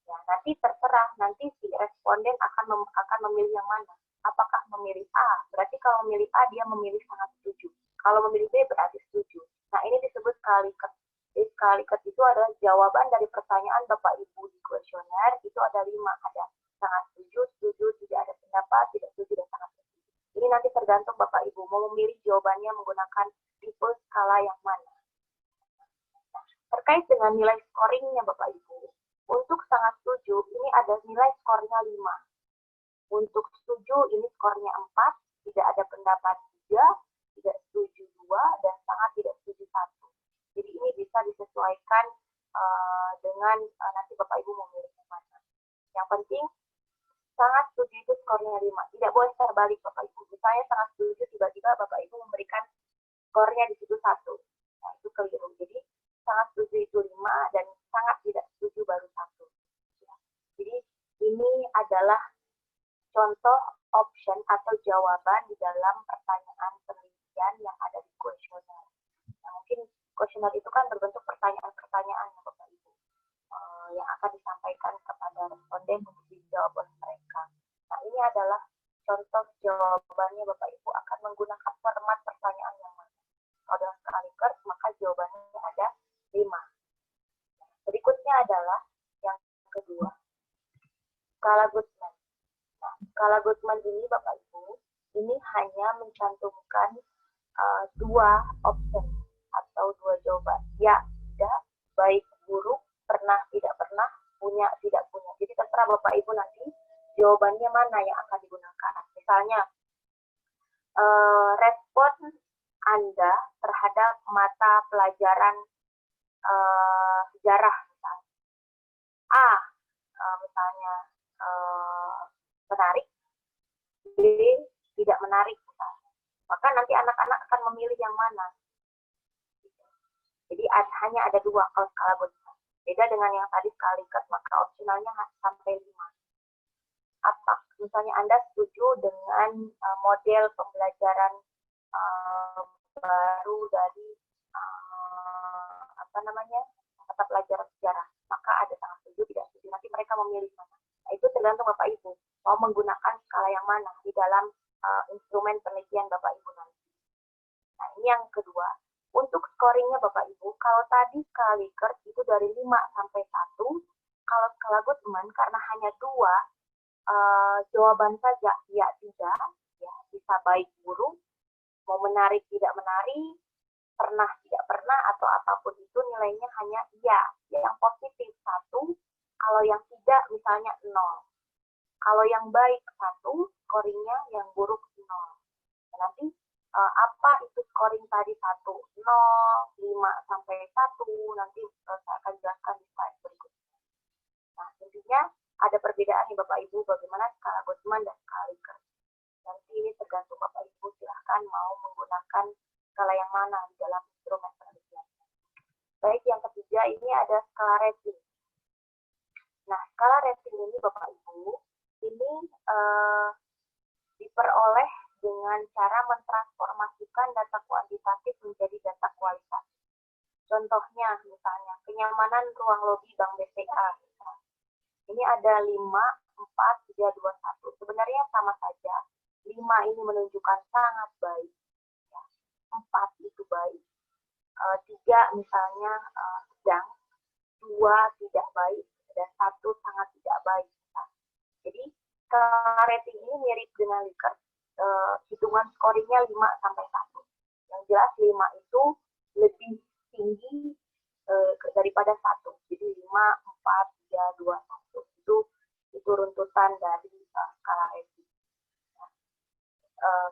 Ya, nanti terserah, nanti si responden akan memilih yang mana. Apakah memilih A? Berarti kalau memilih A dia memilih sangat setuju. Kalau memilih B berarti setuju. Nah, ini disebut skala-Likert. Jadi skala-Likert itu adalah jawaban dari pertanyaan Bapak Ibu di kuesioner, itu ada 5. Ada sangat setuju, setuju, tidak ada pendapat, tidak setuju, dan sangat setuju. Ini nanti tergantung Bapak Ibu mau memilih jawabannya menggunakan tipe skala yang mana. Nah, terkait dengan nilai scoringnya Bapak Ibu, untuk sangat setuju, ini ada nilai skornya 5. Untuk setuju, ini skornya 4, tidak ada pendapat 3, tidak setuju 2, dan sangat tidak setuju 1. Jadi ini bisa disesuaikan dengan nanti Bapak Ibu memilih yang mana. Yang penting, sangat setuju itu skornya 5. Tidak boleh terbalik Bapak Ibu. Misalnya sangat setuju, tiba-tiba Bapak Ibu memberikan skornya di situ 1. Nah, itu keliru. Jadi sangat setuju itu 5 dan sangat tidak setuju baru 1. Ya. Jadi ini adalah contoh option atau jawaban di dalam pertanyaan penelitian yang ada di kuesioner. Nah, mungkin kuesioner itu kan berbentuk pertanyaan-pertanyaan ya Bapak Ibu yang akan disampaikan kepada responden untuk dijawab oleh mereka. Nah, ini adalah contoh jawabannya Bapak Ibu akan menggunakan format pertanyaan yang mana. Kalau dalam skala-Likert, maka jawabannya ada 5. Berikutnya adalah yang kedua, skala Goodman. Nah, skala Goodman ini Bapak Ibu, ini hanya mencantumkan 2 opsi atau 2 jawaban. Ya, tidak, baik, buruk, pernah, tidak pernah, punya, tidak punya. Jadi terserah Bapak Ibu nanti jawabannya mana yang akan digunakan. Misalnya, respon Anda terhadap mata pelajaran sejarah misalnya. A, misalnya menarik, B, tidak menarik misalnya. Maka nanti anak-anak akan memilih yang mana. Jadi hanya ada 2 kalau skala Goodman. Beda dengan yang tadi skala-Likert, maka opsionalnya sampai 5. Apa? Misalnya Anda setuju dengan model pembelajaran baru dari mata pelajaran sejarah, maka ada sangat setuju, tidak setuju. Nanti mereka memilih mana. Nah, itu tergantung Bapak Ibu mau menggunakan skala yang mana di dalam instrumen penelitian Bapak Ibu nanti. Nah, ini yang kedua. Untuk scoringnya Bapak Ibu, kalau tadi skala-Likert itu dari 5 sampai 1, kalau skala Goodman karena hanya 2 jawaban saja, ya tidak, ya bisa baik buruk, mau menarik tidak menarik, pernah tidak pernah, atau apapun itu nilainya hanya iya. Yang positif 1, kalau yang tidak misalnya 0. Kalau yang baik 1, scoringnya, yang buruk 0. Nah, nanti apa itu scoring tadi 1, 0, 5 sampai 1, nanti saya akan jelaskan di slide berikutnya. Nah, intinya ada perbedaan nih Bapak Ibu bagaimana skala Goodman dan skala-Likert. Nanti ini tergantung Bapak Ibu silahkan mau menggunakan skala yang mana di dalam instrumen penelitian. Baik, yang ketiga ini ada skala rating. Nah, skala rating ini Bapak Ibu, ini diperoleh dengan cara mentransformasikan data kuantitatif menjadi data kualitatif. Contohnya misalnya kenyamanan ruang lobi Bank BCA. Ini ada 5, 4, 3, 2, 1. Sebenarnya sama saja. 5 ini menunjukkan sangat baik. 4 itu baik. 3 misalnya sedang. 2 tidak baik. Dan 1 sangat tidak baik. Jadi skala rating ini mirip dengan Likert. Hitungan scoringnya 5 sampai 1. Yang jelas 5 itu lebih tinggi daripada 1. Jadi 5, 4, 3, 2, 1. Itu runtutan dari skala rating.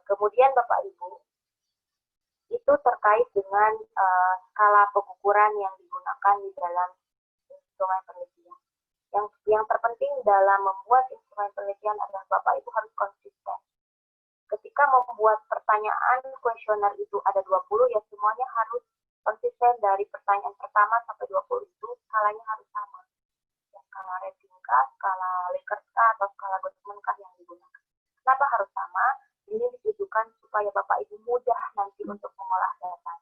Kemudian Bapak Ibu, itu terkait dengan skala pengukuran yang digunakan di dalam instrumen penelitian. Yang terpenting dalam membuat instrumen penelitian adalah Bapak Ibu harus konsisten. Ketika membuat pertanyaan kuesioner itu ada 20, ya semuanya harus konsisten dari pertanyaan pertama sampai 20 itu skalanya harus sama. Ya, skala rating kah, skala Likert kah, atau skala Goodman kah yang digunakan. Kenapa harus sama? Ini ditujukan supaya Bapak Ibu mudah nanti untuk mengolah data.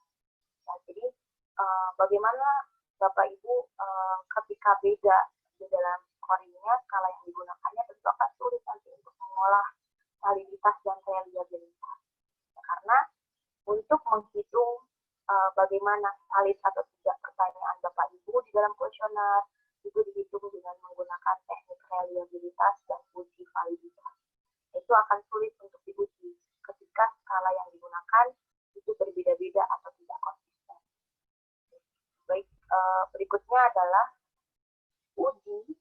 Nah, jadi bagaimana Bapak Ibu ketika beda di dalam scoringnya, skala yang digunakannya tentu akan sulit nanti untuk mengolah validitas dan reliabilitas. Karena untuk menghitung bagaimana valid atau tidak pertanyaan Bapak Ibu di dalam kuesioner, itu dihitung dengan menggunakan teknik reliabilitas dan uji validitas. Itu akan sulit untuk diuji ketika skala yang digunakan itu berbeda-beda atau tidak konsisten. Baik, berikutnya adalah uji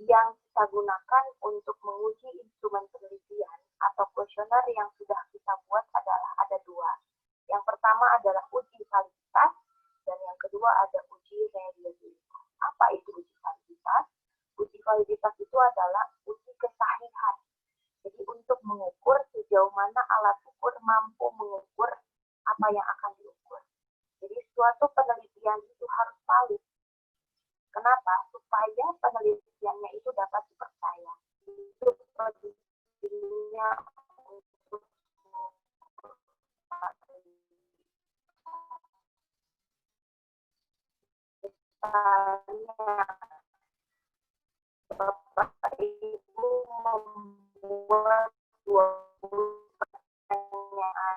yang kita gunakan untuk menguji instrumen penelitian atau kuesioner yang sudah kita buat adalah ada dua. Yang pertama adalah uji validitas dan yang kedua ada uji reliabilitas. Apa itu uji validitas? Uji validitas itu adalah uji kesahihan. Jadi untuk mengukur sejauh mana alat ukur mampu mengukur apa yang akan diukur. Jadi suatu penelitian itu harus valid. Kenapa? Supaya penelitiannya itu dapat dipercaya. Itu pentingnya untuk Bapak Ibu membuat 20 pertanyaan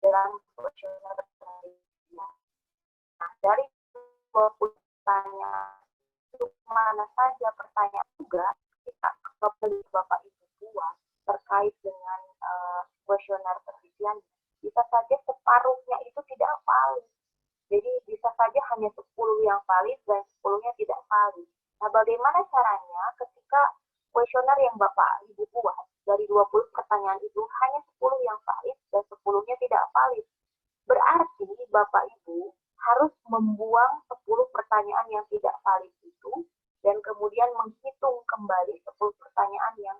dalam kuesioner penelitian. Nah, dari 20 pertanyaan itu mana saja pertanyaan juga kita Bapak Ibu buat terkait dengan kuesioner penelitian, bisa saja separuhnya itu tidak valid. Jadi bisa saja hanya 10 yang valid dan 10-nya tidak valid. Nah, bagaimana caranya ketika kuesioner yang Bapak Ibu buat dari 20 pertanyaan itu hanya 10 yang valid dan 10-nya tidak valid? Berarti Bapak Ibu harus membuang 10 pertanyaan yang tidak valid itu dan kemudian menghitung kembali 10 pertanyaan yang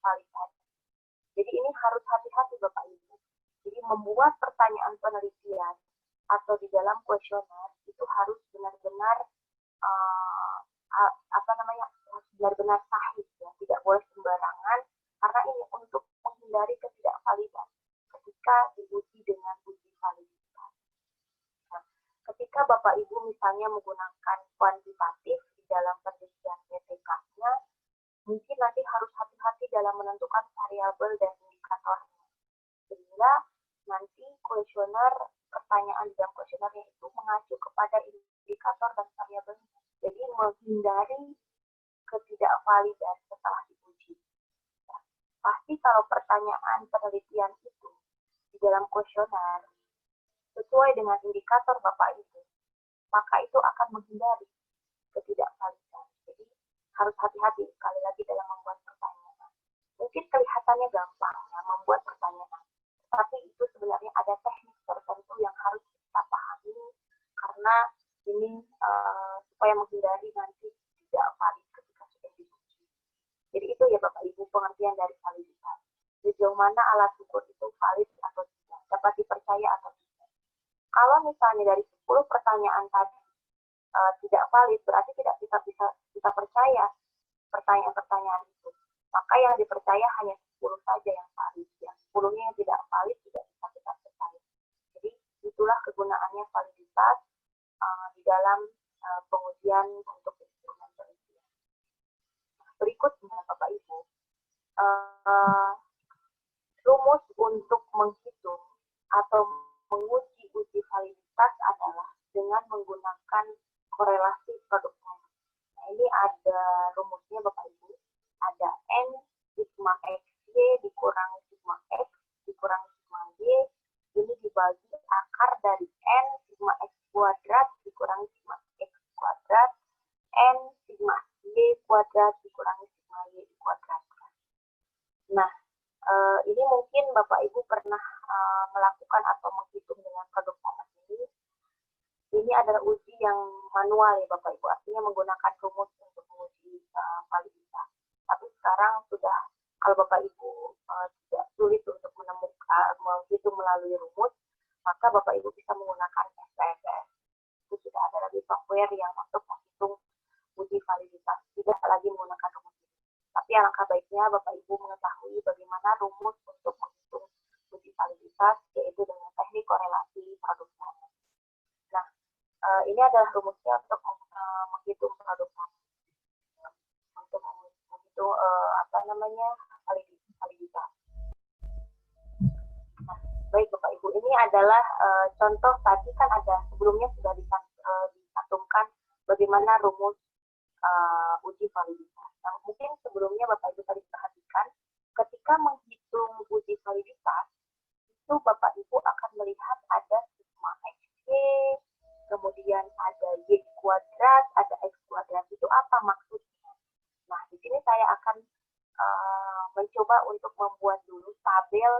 valid tadi. Jadi ini harus hati-hati Bapak Ibu. Jadi membuat pertanyaan penelitian atau di dalam kuesioner itu harus benar-benar benar-benar sahih, ya, tidak boleh sembarangan, karena ini untuk menghindari ketidakvalidan ketika diuji dengan uji validitas. Nah, ketika Bapak Ibu misalnya menggunakan kuantitatif di dalam penelitian PTK-nya, mungkin nanti harus hati-hati dalam menentukan variabel dan indikatornya, sehingga nanti kuesioner pertanyaan dalam kuesionernya itu mengacu kepada indikator dan variabelnya. Jadi menghindari ketidakvalidan setelah diuji. Nah, pasti kalau pertanyaan penelitian itu di dalam kuesioner sesuai dengan indikator Bapak Ibu, maka itu akan menghindari ketidakvalidan. Jadi harus hati-hati sekali lagi dalam membuat pertanyaan. Mungkin kelihatannya gampang ya membuat pertanyaan, tapi itu sebenarnya ada teknik tertentu yang harus kita pahami karena ini supaya menghindari nanti tidak valid ketika sudah diuji. Jadi itu ya Bapak Ibu pengertian dari validitas. Sejauh mana alat ukur itu valid atau tidak, dapat dipercaya atau tidak. Kalau misalnya dari 10 pertanyaan tadi tidak valid, berarti tidak kita percaya pertanyaan-pertanyaan itu. Maka yang dipercaya hanya 10 saja yang valid. Yang 10-nya yang tidak valid tidak bisa kita percaya. Jadi itulah kegunaannya validitas di dalam pengujian untuk instrumen penelitian. Berikutnya Bapak Ibu, rumus untuk menghitung atau menguji uji validitas adalah dengan menggunakan korelasi produk produk. Nah, ini ada rumusnya Bapak Ibu. Ada N sigma XY dikurangi sigma X dikurangi sigma Y, ini dibagi akar dari N sigma X kuadrat dikurangi sigma X kuadrat, N sigma Y kuadrat dikurangi sigma Y kuadrat. Nah, ini mungkin Bapak Ibu pernah melakukan atau menghitung dengan produk format ini. Ini adalah uji yang manual ya Bapak Ibu, artinya menggunakan rumus untuk menguji validitas. Tapi sekarang sudah, kalau Bapak Ibu tidak sulit untuk menemukan menghitung melalui rumus, maka Bapak Ibu bisa menggunakan SPSS. Itu sudah ada lagi software yang untuk menghitung uji validitas, tidak lagi menggunakan rumus ini. Tapi alangkah baiknya Bapak Ibu mengetahui bagaimana rumus untuk menghitung uji validitas, yaitu dengan teknik korelasi produk. Nah, ini adalah rumus tugasnya untuk menghitung produk, untuk menghitung validitas. Nah, baik Bapak Ibu, ini adalah contoh tadi kan ada sebelumnya sudah dicantumkan bagaimana rumus uji validitas. Nah, mungkin sebelumnya Bapak Ibu tadi perhatikan ketika menghitung uji validitas itu Bapak Ibu akan melihat ada sigma XY, kemudian ada Y kuadrat, ada X kuadrat. Itu apa maksudnya? Nah, di sini saya akan mencoba untuk membuat dulu tabel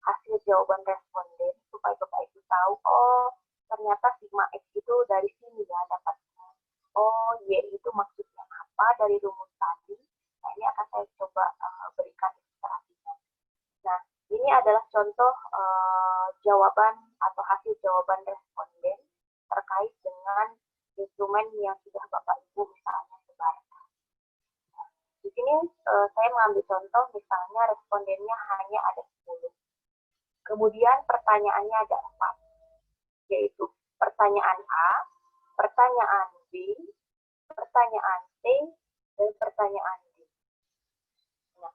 hasil jawaban responden supaya Bapak Ibu tahu, oh ternyata sigma X itu dari sini ya dapatnya. Oh, Y itu maksudnya apa dari rumus tadi. Nah, ini akan saya coba berikan ilustrasinya. Nah, ini adalah contoh jawaban atau hasil jawaban responden terkait dengan instrumen yang sudah Bapak Ibu misalnya sebarkan. Di sini saya mengambil contoh misalnya respondennya hanya ada 10. Kemudian pertanyaannya ada 4, yaitu pertanyaan A, pertanyaan B, pertanyaan C, dan pertanyaan D. Nah,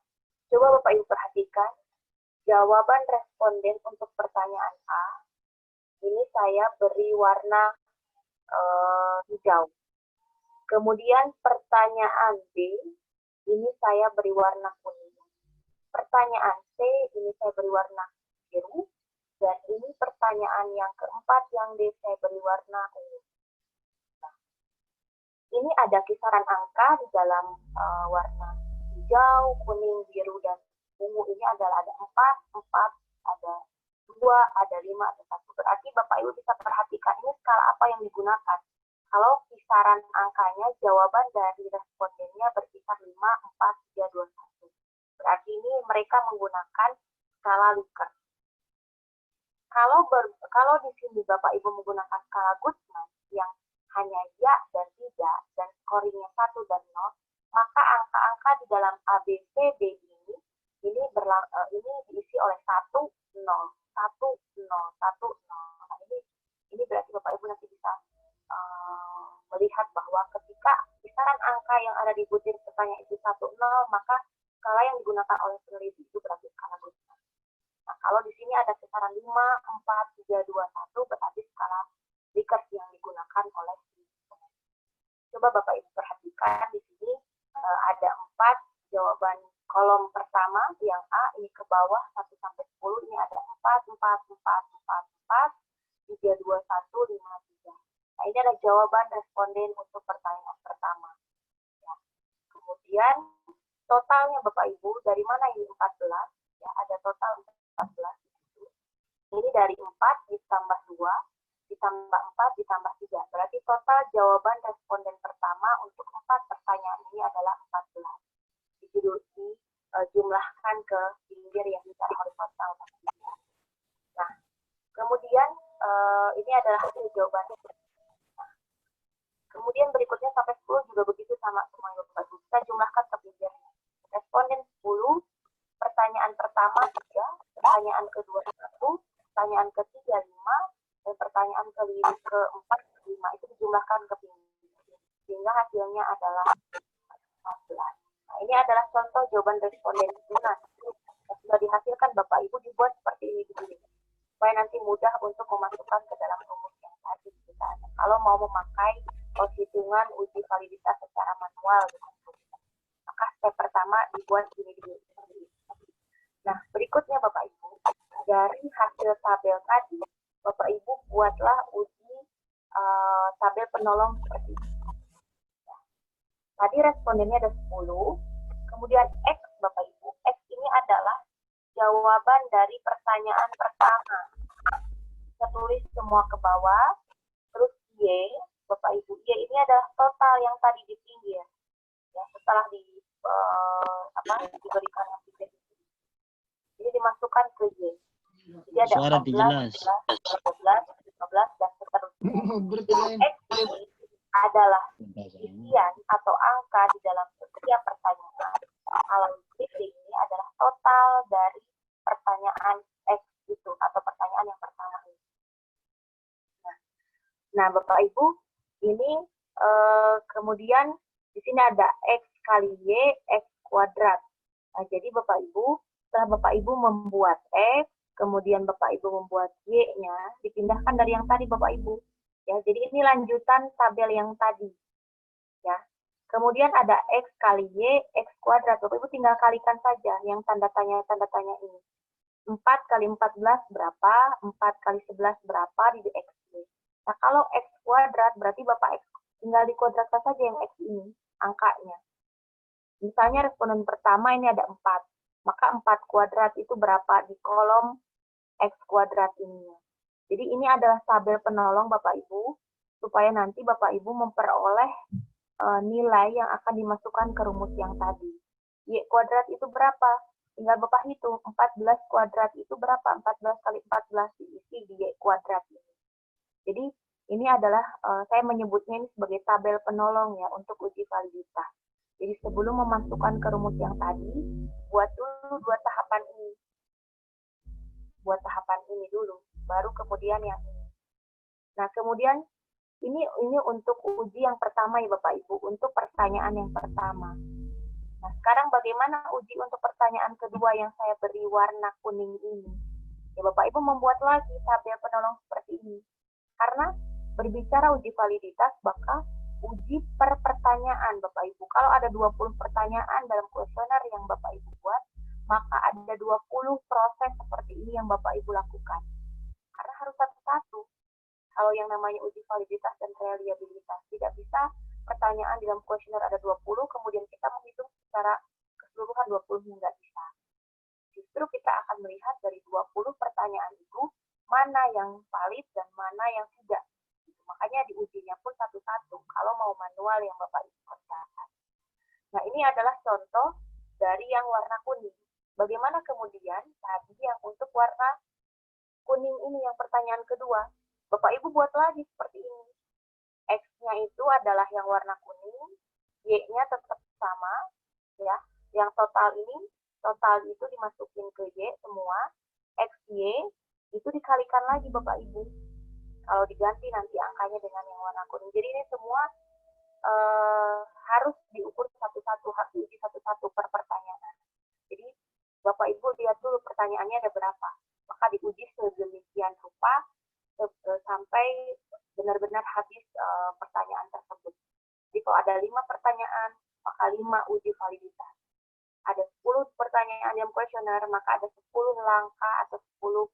coba Bapak Ibu perhatikan jawaban responden untuk pertanyaan A. Ini saya beri warna hijau. Kemudian pertanyaan B, ini saya beri warna kuning. Pertanyaan C, ini saya beri warna biru. Dan ini pertanyaan yang keempat yang D saya beri warna ungu. Nah, ini ada kisaran angka di dalam warna hijau, kuning, biru, dan ungu. Ini adalah ada 4, ada 2, ada 5, ada 1. Berarti Bapak Ibu bisa perhatikan ini skala apa yang digunakan. Kalau kisaran angkanya jawaban dari respondennya berkisar 5, 4, 3, 2, 1. Berarti ini mereka menggunakan skala Likert. Kalau di sini Bapak Ibu menggunakan skala Gutzman yang hanya ya dan tidak dan scoringnya 1 dan 0, maka angka-angka di dalam A, B, C, D ini diisi oleh 1, 0, 1, 0, 1, 0. Nah, ini berarti Bapak Ibu nanti bisa melihat bahwa ketika kisaran angka yang ada di butir pertanyaan itu 1, 0, maka skala yang digunakan oleh peneliti itu berarti skala Gutzman. Nah, kalau di sini ada kisaran 5, 4, 3, 2, 1, berarti skala Likert yang digunakan oleh peneliti. Coba Bapak Ibu perhatikan di sini ada 4 jawaban kolom pertama yang A ini ke bawah 1 sampai 10 ini ada 4, 4, 4, 4, 4, 3, 2, 1, 5, 3. Nah, ini adalah jawaban responden untuk pertanyaan pertama. Ya. Kemudian totalnya Bapak Ibu dari mana ini 14? Ya, ada total 14 di situ. Ini dari 4 ditambah 2 ditambah 4 ditambah 3. Berarti total jawaban responden pertama untuk 4 pertanyaan ini adalah 14. Dijumlahkan ke pinggir yang secara horizontal. Nah, kemudian ini adalah hasil jawabannya. Nah, kemudian berikutnya sampai 10 juga begitu sama semua yang Bapak Ibu. Kita jumlahkan ke pinggir. Responden 10, pertanyaan pertama 3, pertanyaan kedua 1, pertanyaan ketiga 5, dan pertanyaan keempat 5. Itu dijumlahkan ke pinggir. Sehingga hasilnya adalah 14. Nah, ini adalah contoh jawaban responden lunas yang sudah dihasilkan Bapak Ibu dibuat seperti ini dulu, supaya nanti mudah untuk memasukkan ke dalam rumus yang tadi misalnya. Kalau mau memakai perhitungan uji validitas secara manual, maka step pertama dibuat ini dulu. Nah, berikutnya Bapak Ibu, dari hasil tabel tadi, Bapak Ibu buatlah uji tabel penolong seperti ini. Tadi respondennya ada 10, kemudian X Bapak Ibu, X ini adalah jawaban dari pertanyaan pertama. Kita tulis semua ke bawah, terus Y, Bapak Ibu, Y ini adalah total yang tadi di pinggir. Ya, setelah diberikan yang pinggir. Jadi dimasukkan ke Y. Jadi ada 14, 15, 15, dan seterusnya. X ini adalah isian atau angka di dalam setiap pertanyaan. Kalau B ini adalah total dari pertanyaan X itu atau pertanyaan yang pertama ini. Nah, Bapak Ibu, ini Kemudian di sini ada X kali Y, X kuadrat. Nah, jadi Bapak Ibu, setelah Bapak Ibu membuat X, kemudian Bapak Ibu membuat Y-nya, dipindahkan dari yang tadi Bapak Ibu. Ya, jadi ini lanjutan tabel yang tadi. Ya. Kemudian ada X kali Y, X kuadrat. Bapak Ibu tinggal kalikan saja yang tanda tanya ini. 4 kali 14 berapa? 4 kali 11 berapa di X Y. Nah, kalau X kuadrat berarti Bapak X tinggal dikuadratkan saja yang X ini, angkanya. Misalnya responden pertama ini ada 4. Maka 4 kuadrat itu berapa di kolom X kuadrat ini. Jadi ini adalah tabel penolong Bapak Ibu, supaya nanti Bapak Ibu memperoleh nilai yang akan dimasukkan ke rumus yang tadi. Y kuadrat itu berapa? Tinggal Bapak hitung, 14 kuadrat itu berapa? 14 kali 14 diisi di Y kuadrat ini. Jadi ini adalah, saya menyebutnya ini sebagai tabel penolong ya untuk uji validitas. Jadi sebelum memasukkan ke rumus yang tadi, buat dulu 2 tahapan ini. Buat tahapan ini dulu, baru kemudian yang ini. Nah, kemudian ini untuk uji yang pertama ya Bapak Ibu, untuk pertanyaan yang pertama. Nah, sekarang bagaimana uji untuk pertanyaan kedua yang saya beri warna kuning ini? Ya Bapak Ibu membuat lagi tabel penolong seperti ini. Karena berbicara uji validitas, maka uji per pertanyaan Bapak Ibu. Kalau ada 20 pertanyaan dalam kuesioner yang Bapak Ibu buat, maka ada 20 proses seperti ini yang Bapak Ibu lakukan. Karena harus satu-satu. Kalau yang namanya uji validitas dan reliabilitas, tidak bisa pertanyaan dalam kuesioner ada 20, kemudian kita menghitung secara keseluruhan 20, nggak bisa. Justru kita akan melihat dari 20 pertanyaan itu, mana yang valid dan mana yang tidak. Makanya diujinya pun satu-satu, kalau mau manual yang Bapak Ibu kerjakan. Nah, ini adalah contoh dari yang warna kuning. Bagaimana kemudian tadi yang untuk warna kuning ini, yang pertanyaan kedua, Bapak Ibu buat lagi seperti ini. X-nya itu adalah yang warna kuning, Y-nya tetap sama, ya. Yang total itu dimasukin ke Y semua, X, Y, itu dikalikan lagi Bapak Ibu. Kalau diganti nanti angkanya dengan yang warna kuning. Jadi ini semua harus diukur satu-satu, harus diuji satu-satu per pertanyaan. Jadi Bapak Ibu lihat dulu pertanyaannya ada berapa. Maka diuji sedemikian rupa sampai benar-benar habis pertanyaan tersebut. Jadi kalau ada 5 pertanyaan, maka 5 uji validitas. Ada 10 pertanyaan yang kuesioner, maka ada 10 langkah atau 10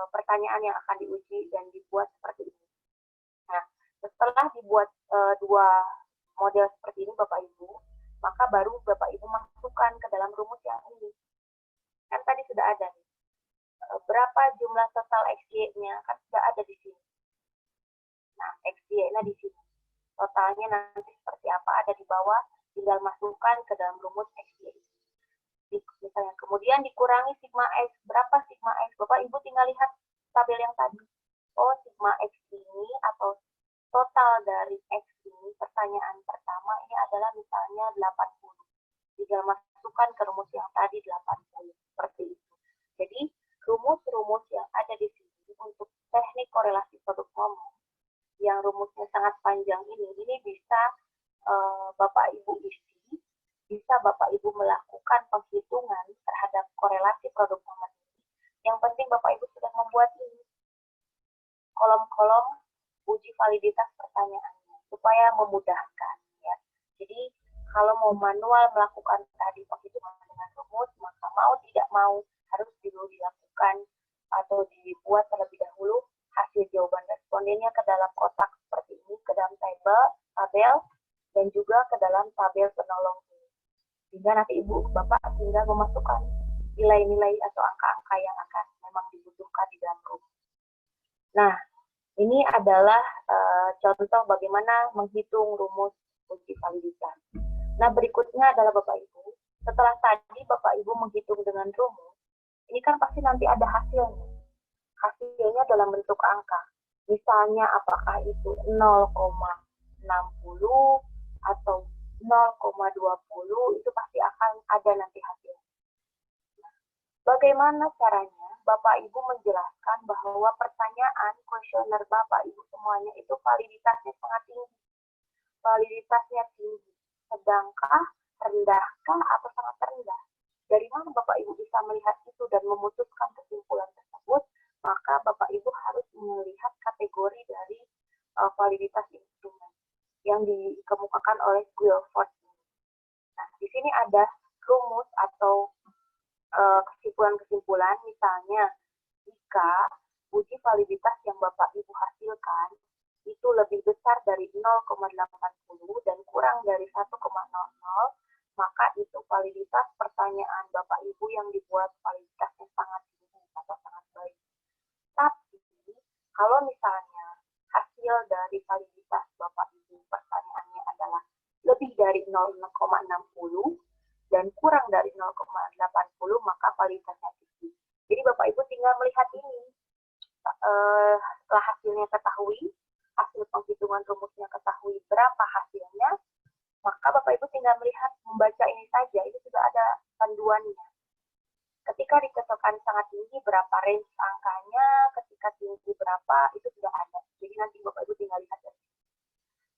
pertanyaan yang akan diuji dan dibuat seperti ini. Nah, setelah dibuat 2 model seperti ini Bapak Ibu, maka baru Bapak Ibu masukkan ke dalam rumus yang ini. Kan tadi sudah ada nih. Berapa jumlah total XY-nya, kan sudah ada di sini. Nah, XY-nya di sini. Totalnya nanti seperti apa ada di bawah, tinggal masukkan ke dalam rumus XY. Misalnya, kemudian dikurangi sigma X. Berapa sigma X? Bapak Ibu tinggal lihat tabel yang tadi. Oh, sigma X ini atau total dari X ini, pertanyaan pertama ini adalah misalnya 80. Tinggal masukkan ke rumus yang tadi 80. Seperti itu. Jadi, rumus-rumus yang ada di sini untuk teknik korelasi produk ngomong, yang rumusnya sangat panjang ini bisa Bapak Ibu isi, bisa Bapak Ibu melakukan penghitungan terhadap korelasi produk ngomong ini. Yang penting Bapak Ibu sudah membuat ini kolom-kolom uji validitas pertanyaannya supaya memudahkan ya. Jadi kalau mau manual melakukan tadi penghitungan dengan rumus, maka mau tidak mau harus dulu dilakukan atau dibuat terlebih dahulu hasil jawaban respondennya ke dalam kotak seperti ini, ke dalam tabel dan juga ke dalam tabel penolong ini. Sehingga nanti Ibu Bapak tinggal memasukkan nilai-nilai atau angka-angka yang akan memang dibutuhkan di dalam rumus. Nah, ini adalah contoh bagaimana menghitung rumus uji validitas. Nah, berikutnya adalah Bapak Ibu, setelah tadi Bapak Ibu menghitung dengan rumus, ini kan pasti nanti ada hasilnya. Hasilnya dalam bentuk angka. Misalnya apakah itu 0,60 atau 0,20, itu pasti akan ada nanti hasilnya. Bagaimana caranya Bapak Ibu menjelaskan bahwa pertanyaan kuesioner Bapak Ibu semuanya itu validitasnya sangat tinggi. validitasnya tinggi, sedangkah, rendahkah, atau sangat rendah? Dari mana Bapak Ibu bisa melihat itu dan memutuskan kesimpulan tersebut? Maka Bapak Ibu harus melihat kategori dari validitas instrumen yang dikemukakan oleh Guilford. Nah, di sini ada rumus atau kesimpulan-kesimpulan, misalnya jika uji validitas yang Bapak Ibu hasilkan itu lebih besar dari 0,80 dan kurang dari 1,00, maka itu validitas pertanyaan Bapak Ibu yang dibuat validitasnya sangat tinggi atau sangat baik. Tapi kalau misalnya hasil dari validitas Bapak Ibu pertanyaannya adalah lebih dari 0,60 dan kurang dari 0,80, maka validitasnya tinggi. Jadi Bapak Ibu tinggal melihat ini. Setelah hasilnya ketahui, hasil penghitungan rumusnya ketahui berapa hasilnya, maka Bapak Ibu tinggal melihat, membaca ini saja, itu sudah ada panduannya. Ketika dicocokkan sangat tinggi, berapa range angkanya, ketika tinggi berapa, itu sudah ada. Jadi nanti Bapak Ibu tinggal lihat.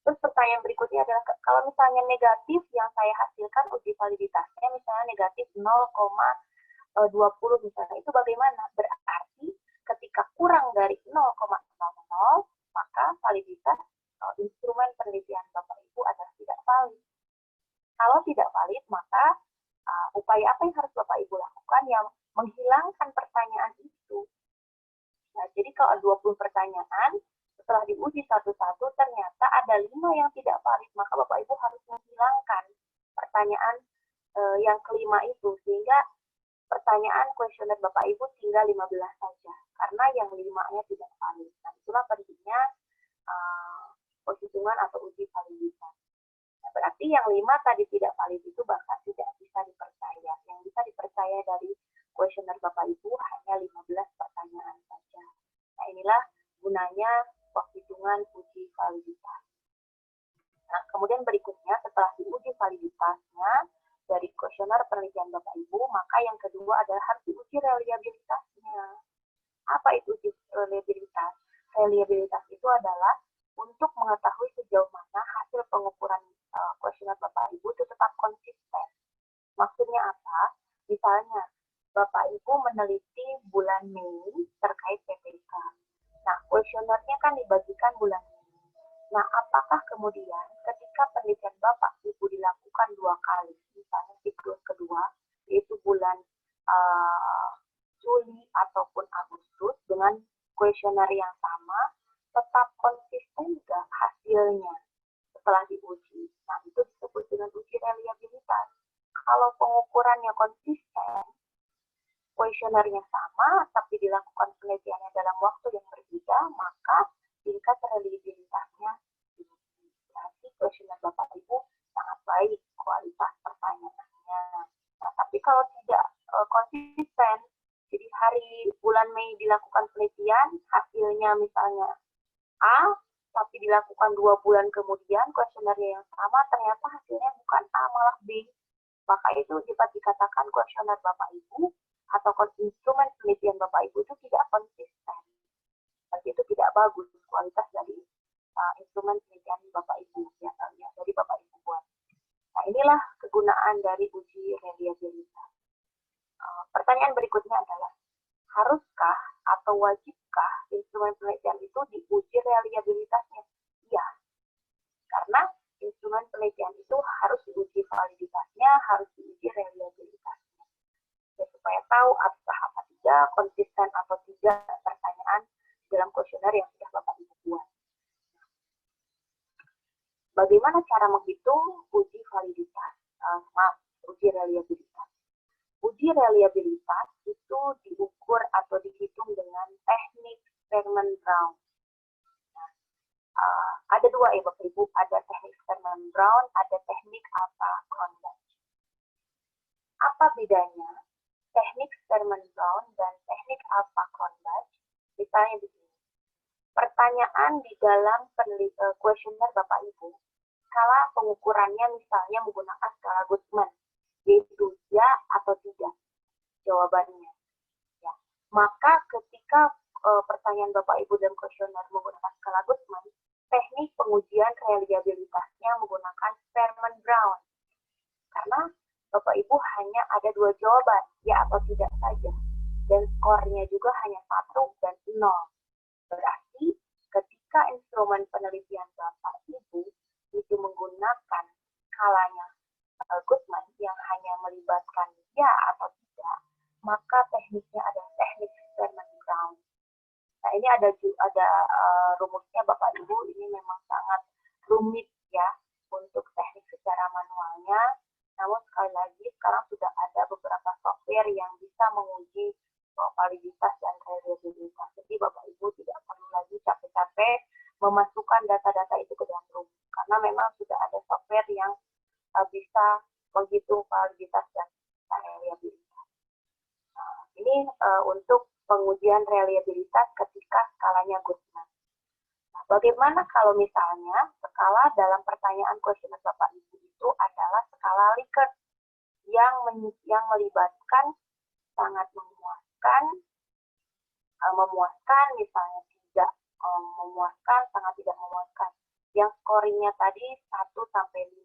Terus pertanyaan berikutnya adalah, kalau misalnya negatif yang saya hasilkan uji validitasnya, misalnya negatif 0,20 misalnya, itu bagaimana? Berarti ketika kurang dari 0,00, maka validitas instrumen penelitian Bapak Ibu adalah tidak valid. Kalau tidak valid, maka upaya apa yang harus Bapak Ibu lakukan yang menghilangkan pertanyaan itu? Nah, jadi kalau 20 pertanyaan, setelah diuji satu-satu, ternyata ada 5 yang tidak valid, maka Bapak Ibu harus menghilangkan pertanyaan yang kelima itu, sehingga pertanyaan kuesioner Bapak Ibu tinggal 15 saja, karena yang 5-nya tidak valid. Nah, itulah pentingnya penghitungan atau uji validitas. Nah, berarti yang 5 tadi tidak valid itu bahkan tidak bisa dipercaya. Yang bisa dipercaya dari kuesioner Bapak Ibu hanya 15 pertanyaan saja. Nah, inilah gunanya penghitungan uji validitas. Nah, kemudian berikutnya setelah diuji validitasnya dari kuesioner penelitian Bapak Ibu, maka yang kedua adalah harus diuji reliabilitasnya. Apa itu uji reliabilitas? Reliabilitas itu adalah untuk mengetahui sejauh mana hasil pengukuran kuesioner Bapak Ibu itu tetap konsisten. Maksudnya apa? Misalnya, Bapak Ibu meneliti bulan Mei terkait PPK. Nah, kuesionernya kan dibagikan bulan Mei. Nah, apakah kemudian ketika penelitian Bapak Ibu dilakukan 2 kali, misalnya siklus kedua, yaitu bulan Juli ataupun Agustus dengan kuesioner yang sama, tetap konsisten nggak hasilnya setelah diuji? Nah, itu disebut dengan uji reliabilitas. Kalau pengukurannya konsisten, kuesionernya sama, tapi dilakukan penelitiannya dalam waktu yang berbeda, maka tingkat reliabilitasnya tinggi. Berarti kuesioner Bapak Ibu sangat baik kualitas pertanyaannya. Nah, tapi kalau tidak konsisten, jadi hari bulan Mei dilakukan penelitian, hasilnya misalnya A, tapi dilakukan 2 bulan kemudian, kuesionernya yang sama, ternyata hasilnya bukan A, malah B. Maka itu dapat dikatakan kuesioner Bapak Ibu atau instrumen penelitian Bapak Ibu itu tidak konsisten. Berarti itu tidak bagus kualitas dari instrumen penelitian Bapak Ibu ya, dari Bapak Ibu buat. Nah, inilah kegunaan dari uji reliabilitas. Pertanyaan berikutnya adalah, haruskah atau wajibkah instrumen penelitian itu diuji reliabilitasnya? Iya, karena instrumen penelitian itu harus diuji validitasnya, harus diuji reliabilitasnya. Ya, supaya tahu apakah apa tidak, konsisten atau tidak pertanyaan dalam kuesioner yang sudah Bapak Ibu buat. Bagaimana cara menghitung uji validitas? Uji reliabilitas. Uji reliabilitas itu diukur atau dihitung dengan teknik Sperman-Brown. Nah, ada 2 ya Bapak Ibu, ada teknik Sperman-Brown, ada teknik Alpha-Cronbach. Apa bedanya teknik Sperman-Brown dan teknik Alpha-Cronbach? Misalnya begini, pertanyaan di dalam kuesioner Bapak Ibu, skala pengukurannya misalnya menggunakan skala Guttman, yaitu ya atau tidak jawabannya. Ya. Maka ketika pertanyaan Bapak Ibu dalam kuesioner menggunakan skala Guttman, teknik pengujian reliabilitasnya menggunakan menggunakan Sperman Brown. Karena Bapak Ibu hanya ada 2 jawaban, ya atau tidak saja. Dan skornya juga hanya 1 dan 0. Berarti ketika instrumen penelitian Bapak Ibu itu menggunakan skalanya Goodman yang hanya melibatkan ya atau tidak, maka tekniknya adalah teknik Sperman Brown. Nah, ini ada rumusnya Bapak Ibu, ini memang sangat rumit ya untuk teknik secara manualnya. Namun sekali lagi sekarang sudah ada beberapa software yang bisa menguji validitas dan reliabilitas. Jadi Bapak Ibu tidak perlu lagi capek-capek memasukkan data-data itu ke dalam rumus, karena memang sudah ada software yang bisa menghitung validitas dan reliabilitas. Nah, ini untuk pengujian reliabilitas ketika skalanya Goodman. Nah, bagaimana kalau misalnya skala dalam pertanyaan kuesioner Bapak Ibu itu adalah skala Likert yang melibatkan sangat memuaskan, misalnya tidak memuaskan, sangat tidak memuaskan. Yang scoringnya tadi 1 sampai 5.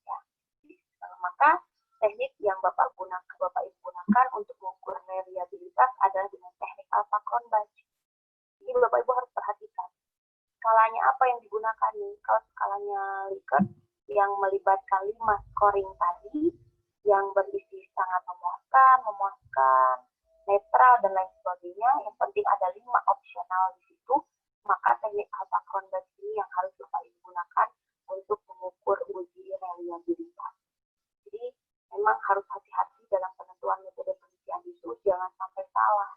Ya. Maka teknik yang Bapak Ibu gunakan untuk mengukur reliabilitas adalah dengan teknik Alpha-Cronbach. Jadi Bapak Ibu harus perhatikan skalanya apa yang digunakan nih. Kalau skalanya Likert yang melibatkan 5 scoring tadi, yang berisi sangat memuaskan, netral, dan lain sebagainya, yang penting ada 5 opsional di situ, maka teknik Alpha-Cronbach ini yang harus Bapak Ibu gunakan untuk mengukur uji reliabilitas. Jadi memang harus hati-hati dalam penentuan metode penelitian itu, jangan sampai salah.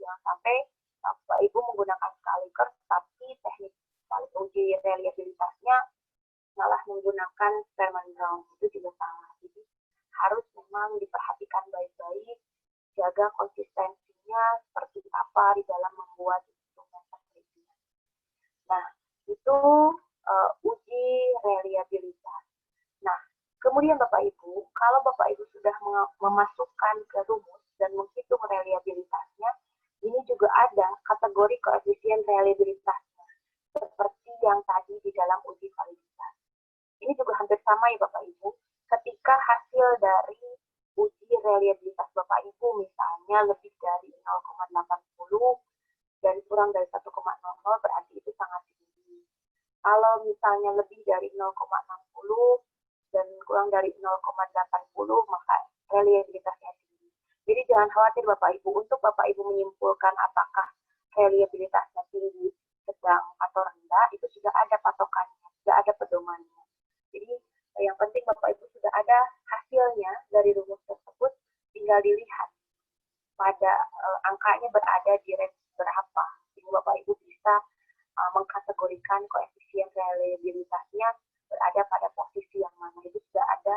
Jangan sampai Bapak Ibu menggunakan skala Likert, tapi teknik uji reliabilitasnya malah menggunakan Sperman Brown, itu juga salah. Jadi harus memang diperhatikan baik-baik, jaga konsistensinya seperti apa di dalam membuat instrumen penelitian. Nah, itu uji reliabilitas. Nah, kemudian Bapak Ibu, kalau Bapak Ibu sudah memasukkan ke rumus dan menghitung reliabilitasnya, ini juga ada kategori koefisien reliabilitasnya, seperti yang tadi di dalam uji validitas. Ini juga hampir sama ya Bapak Ibu. Ketika hasil dari uji reliabilitas Bapak Ibu misalnya lebih dari 0,80 dan kurang dari 1,00, berarti itu sangat tinggi. Kalau misalnya lebih dari 0,60 dan kurang dari 0,80, maka reliabilitasnya tinggi. Jadi jangan khawatir Bapak Ibu, untuk Bapak Ibu menyimpulkan apakah reliabilitasnya tinggi, sedang, atau rendah, itu sudah ada patokannya, sudah ada pedomannya. Jadi yang penting Bapak Ibu sudah ada hasilnya dari rumus tersebut, tinggal dilihat pada angkanya berada di range berapa, sehingga Bapak Ibu bisa mengkategorikan koefisien reliabilitasnya berada pada posisi yang mana. Itu sudah ada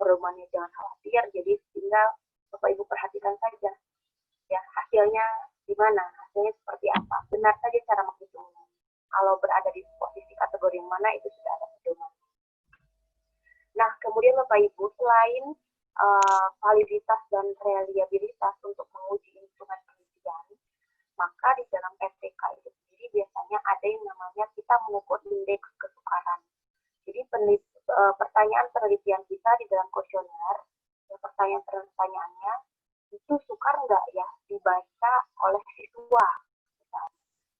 pedomannya, jangan khawatir. Jadi tinggal Bapak Ibu perhatikan saja ya hasilnya di mana, hasilnya seperti apa, benar saja cara menghitungnya. Kalau berada di posisi kategori yang mana, itu sudah ada pedoman. Nah, kemudian Bapak Ibu, selain validitas dan reliabilitas untuk menguji instrumen penelitian, maka di dalam FTK itu sendiri biasanya ada yang namanya kita mengukur indeks kesukaran. Jadi pertanyaan penelitian kita di dalam kuesioner, pertanyaannya itu sukar nggak ya dibaca oleh siswa?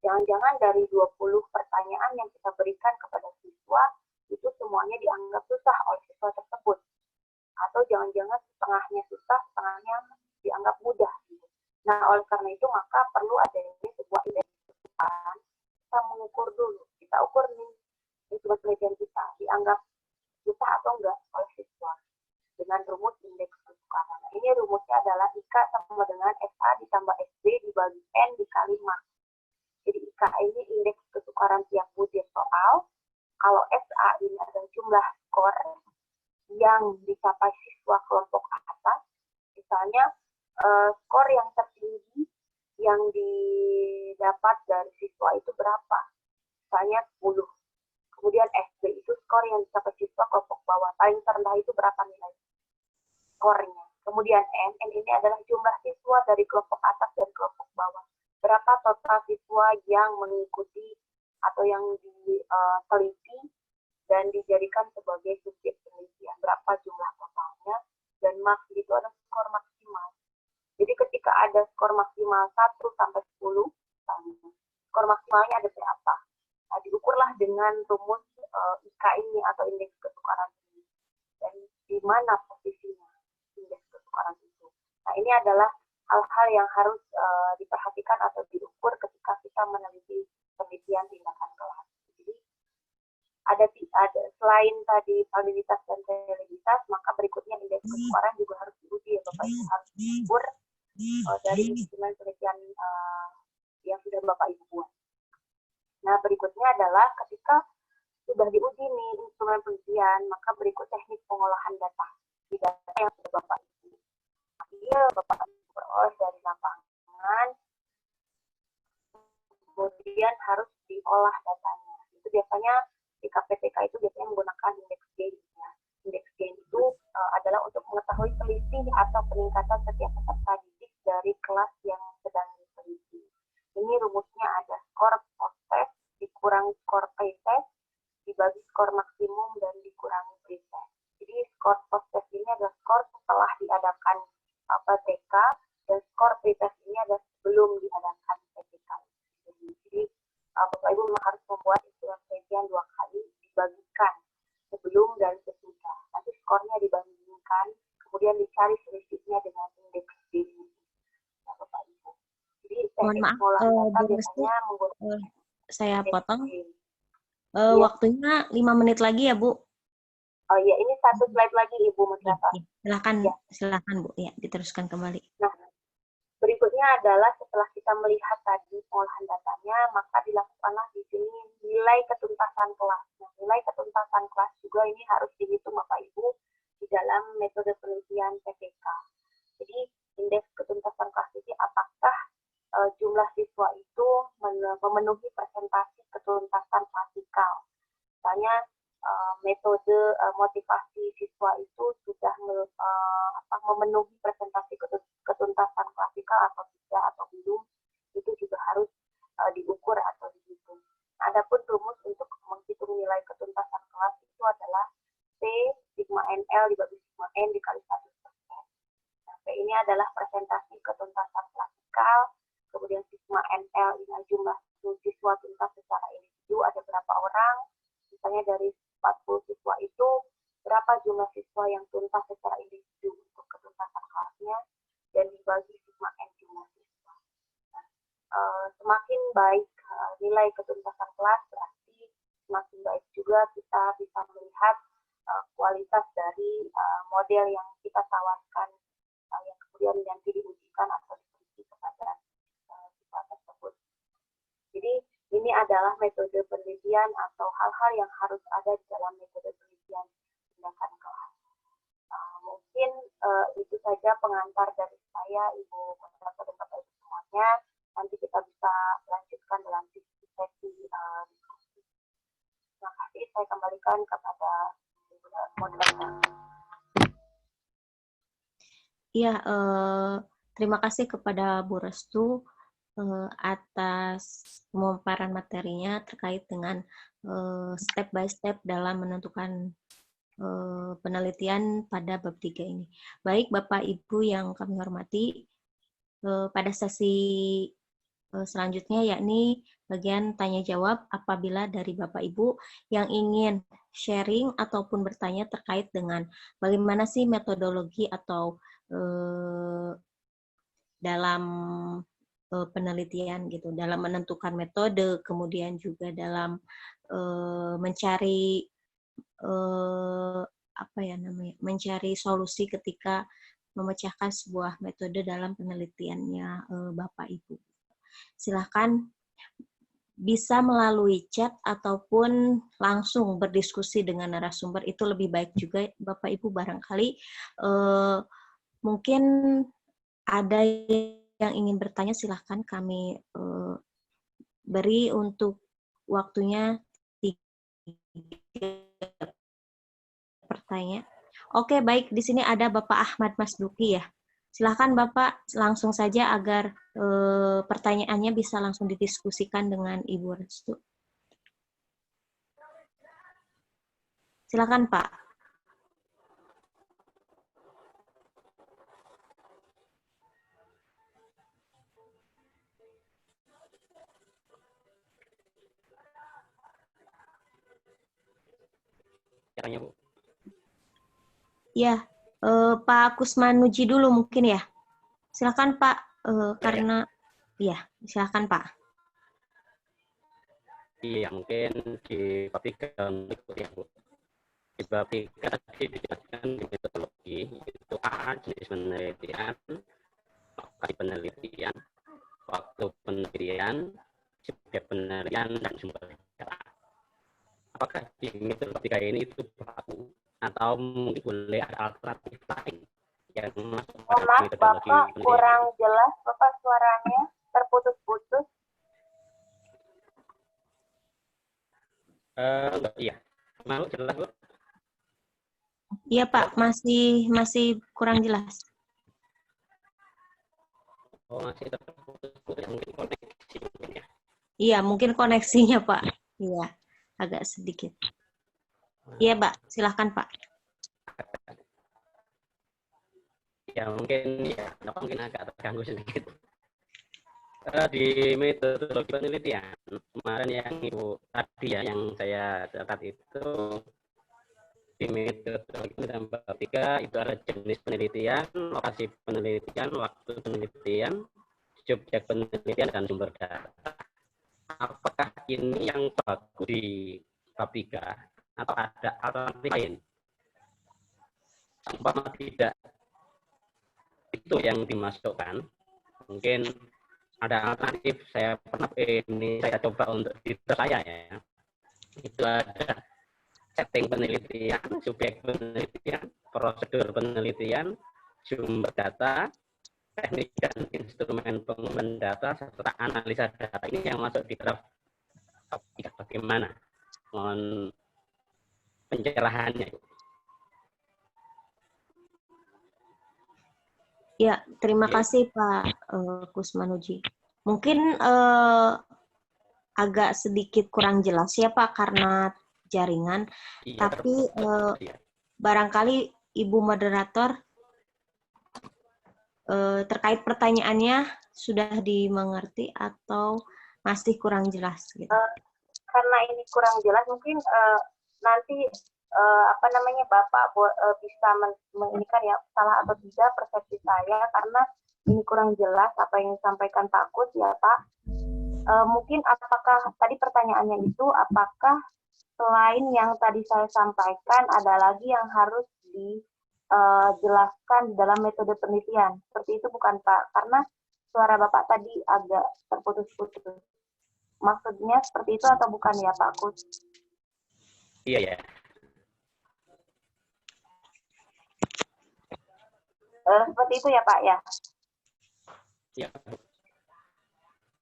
Jangan-jangan dari 20 pertanyaan yang kita berikan kepada siswa, itu semuanya dianggap susah oleh siswa tersebut. Atau jangan-jangan setengahnya susah, setengahnya dianggap mudah. Nah, oleh karena itu maka perlu adanya sebuah indeks kesukaran. Kita mengukur dulu, kita ukur nih instrumen penelitian kita dianggap susah atau enggak oleh siswa dengan rumus indeks kesukaran. Nah, ini rumusnya adalah IK sama dengan SA ditambah SB dibagi N dikali MAX. Jadi IK ini indeks kesukaran tiap butir soal. Kalau SA ini adalah jumlah skor yang dicapai siswa kelompok atas. Misalnya skor yang tertinggi yang didapat dari siswa itu berapa? Misalnya 10. Kemudian SB itu skor yang dicapai siswa kelompok bawah. Paling terendah itu berapa nilai skornya? Kemudian N ini adalah jumlah siswa dari kelompok atas dan kelompok bawah. Berapa total siswa yang mengikuti atau yang diteliti dan dijadikan sebagai subjek penelitian. Berapa jumlah totalnya, dan maks itu adalah skor maksimal. Jadi ketika ada skor maksimal 1 sampai 10, skor maksimalnya ada berapa? Nah, diukurlah dengan rumus IK ini atau indeks kesukaran ini. Dan di mana posisinya indeks kesukaran itu. Nah, ini adalah hal-hal yang harus diperhatikan atau diukur ketika kita meneliti penelitian tindakan kelas. Jadi ada selain tadi validitas dan reliabilitas, maka berikutnya indeks kesukaran juga harus diuji ya Bapak Ibu, harus diukur dari instrumen penelitian yang sudah Bapak Ibu buat. Nah, berikutnya adalah ketika sudah diuji nih instrumen penelitian, maka berikut teknik pengolahan data. Di data yang sudah Bapak Ibu ambil, Bapak Ibu peroleh dari lapangan, kemudian harus diolah datanya. Itu biasanya di KPTK itu biasanya menggunakan indeks gain. Ya. Indeks gain itu adalah untuk mengetahui selisih atau peningkatan setiap peserta didik dari kelas yang sedang diteliti. Ini rumusnya ada skor post-test dikurangi skor pre-test dibagi skor maksimum dan dikurangi pre-test. Jadi skor post-test ini adalah skor setelah diadakan PTK dan skor pre-test ini adalah sebelum diadakan PTK. Jadi Bapak Ibu memang harus membuat instrumen penelitian 2 kali, dibagikan sebelum dan sesudah. Nanti skornya dibandingkan, kemudian dicari selisihnya dengan indeks D. Ya, Bapak Ibu. Jadi teknik pengolahan data biasanya menggunakan saya potong. Ya. Waktunya 5 menit lagi ya, Bu. Oh iya, ini 1 slide lagi Ibu moderator. Silakan, ya. Silakan Bu. Ya, diteruskan kembali. Nah, berikutnya adalah setelah kita melihat tadi pengolahan datanya, maka dilakukanlah di sini nilai ketuntasan kelas. Nah, nilai ketuntasan kelas juga ini harus dihitung Bapak Ibu di dalam metode penelitian PPK. Jadi indeks ketuntasan kelas ini apakah jumlah siswa itu memenuhi presentasi ketuntasan klasikal. Misalnya metode motivasi siswa itu sudah memenuhi presentasi ketuntasan klasikal atau tidak atau belum, itu juga harus diukur atau dihitung. Adapun rumus untuk menghitung nilai ketuntasan kelas itu adalah P sigma NL dibagi sigma N dikali 100%. Nah, P ini adalah presentasi ketuntasan klasikal, kemudian sigma NL ini jumlah siswa tuntas secara individu ada berapa orang, misalnya dari 40 siswa itu berapa jumlah siswa yang tuntas secara individu untuk ketuntasan kelasnya, dan dibagi sigma N jumlah siswa. Nah, semakin baik nilai ketuntasan kelas, berarti semakin baik juga kita bisa melihat kualitas dari model yang kita tawarkan, yang kemudian nanti diujikan atau diberi kepada siswa tersebut. Jadi ini adalah metode penelitian atau hal-hal yang harus ada di dalam metode penelitian tindakan kelas. Mungkin itu saja pengantar dari saya, Ibu moderator dan Bapak Ibu semuanya. Nanti kita bisa lanjutkan dalam sesi diskusi. Terima kasih, saya kembalikan kepada Ibu moderator. Iya, terima kasih kepada Bu Restu atas pemaparan materinya terkait dengan step by step dalam menentukan penelitian pada bab 3 ini. Baik, Bapak Ibu yang kami hormati, pada sesi selanjutnya yakni bagian tanya jawab apabila dari Bapak Ibu yang ingin sharing ataupun bertanya terkait dengan bagaimana sih metodologi atau dalam penelitian gitu, dalam menentukan metode, kemudian juga dalam mencari mencari solusi ketika memecahkan sebuah metode dalam penelitiannya Bapak Ibu. Silahkan bisa melalui chat ataupun langsung berdiskusi dengan narasumber, itu lebih baik juga Bapak Ibu. Barangkali mungkin ada yang ingin bertanya, silahkan kami beri untuk waktunya 3 pertanyaan. Oke, baik. Di sini ada Bapak Ahmad Masduki ya. Silahkan Bapak langsung saja agar pertanyaannya bisa langsung didiskusikan dengan Ibu Restu. Silakan Pak. Caranya, Bu. Ya, Pak Kusmanuji dulu mungkin ya. Silakan Pak, karena ya, silakan Pak. Iya, mungkin di bab 3 berikutnya, Bu. Di bab 3 tadi dijelaskan di metodologi, itu A, jenis penelitian, lokasi penelitian, waktu penelitian, subjek penelitian, dan sumber data. Apakah di metodologi 3 ini itu berlaku atau mungkin boleh ada alternatif lain yang masuk pada Maaf, metodologi Bapak penelitian? kurang jelas, Bapak suaranya terputus-putus. Iya, mau jelas, Bu? Iya Pak, masih kurang jelas. Oh, masih terputus-putus, mungkin koneksi mungkin ya. Iya, mungkin koneksinya Pak. Iya, agak sedikit. Iya Pak, silakan Pak. Ya mungkin agak terganggu sedikit. Di metodologi penelitian kemarin yang Ibu tadi ya yang saya catat itu di metodologi penelitian bab 3 itu ada jenis penelitian, lokasi penelitian, waktu penelitian, subjek penelitian, dan sumber data. Apakah ini yang bagus di bab 3 atau ada alternatif lain? Umpama tidak itu yang dimasukkan, mungkin ada alternatif. Saya pernah ini saya coba untuk di saya ya. Itu ada setting penelitian, subjek penelitian, prosedur penelitian, sumber data, teknik dan instrumen pengumpulan data, serta analisa data. Ini yang masuk di draft bagaimana? Mohon pencerahannya. Ya, terima kasih Pak Kusmanuji. Mungkin agak sedikit kurang jelas ya Pak karena jaringan. Iya, Tapi barangkali Ibu moderator terkait pertanyaannya sudah dimengerti atau masih kurang jelas gitu. Karena ini kurang jelas, mungkin nanti Bapak bisa menginikan ya salah atau tidak persepsi saya karena ini kurang jelas apa yang disampaikan Pak Kus ya Pak. Mungkin apakah tadi pertanyaannya itu apakah selain yang tadi saya sampaikan ada lagi yang harus dijelaskan di dalam metode penelitian? Seperti itu bukan Pak? Karena suara Bapak tadi agak terputus-putus. Maksudnya seperti itu atau bukan ya Pak Kus? Iya ya. Seperti itu ya Pak ya? Ya.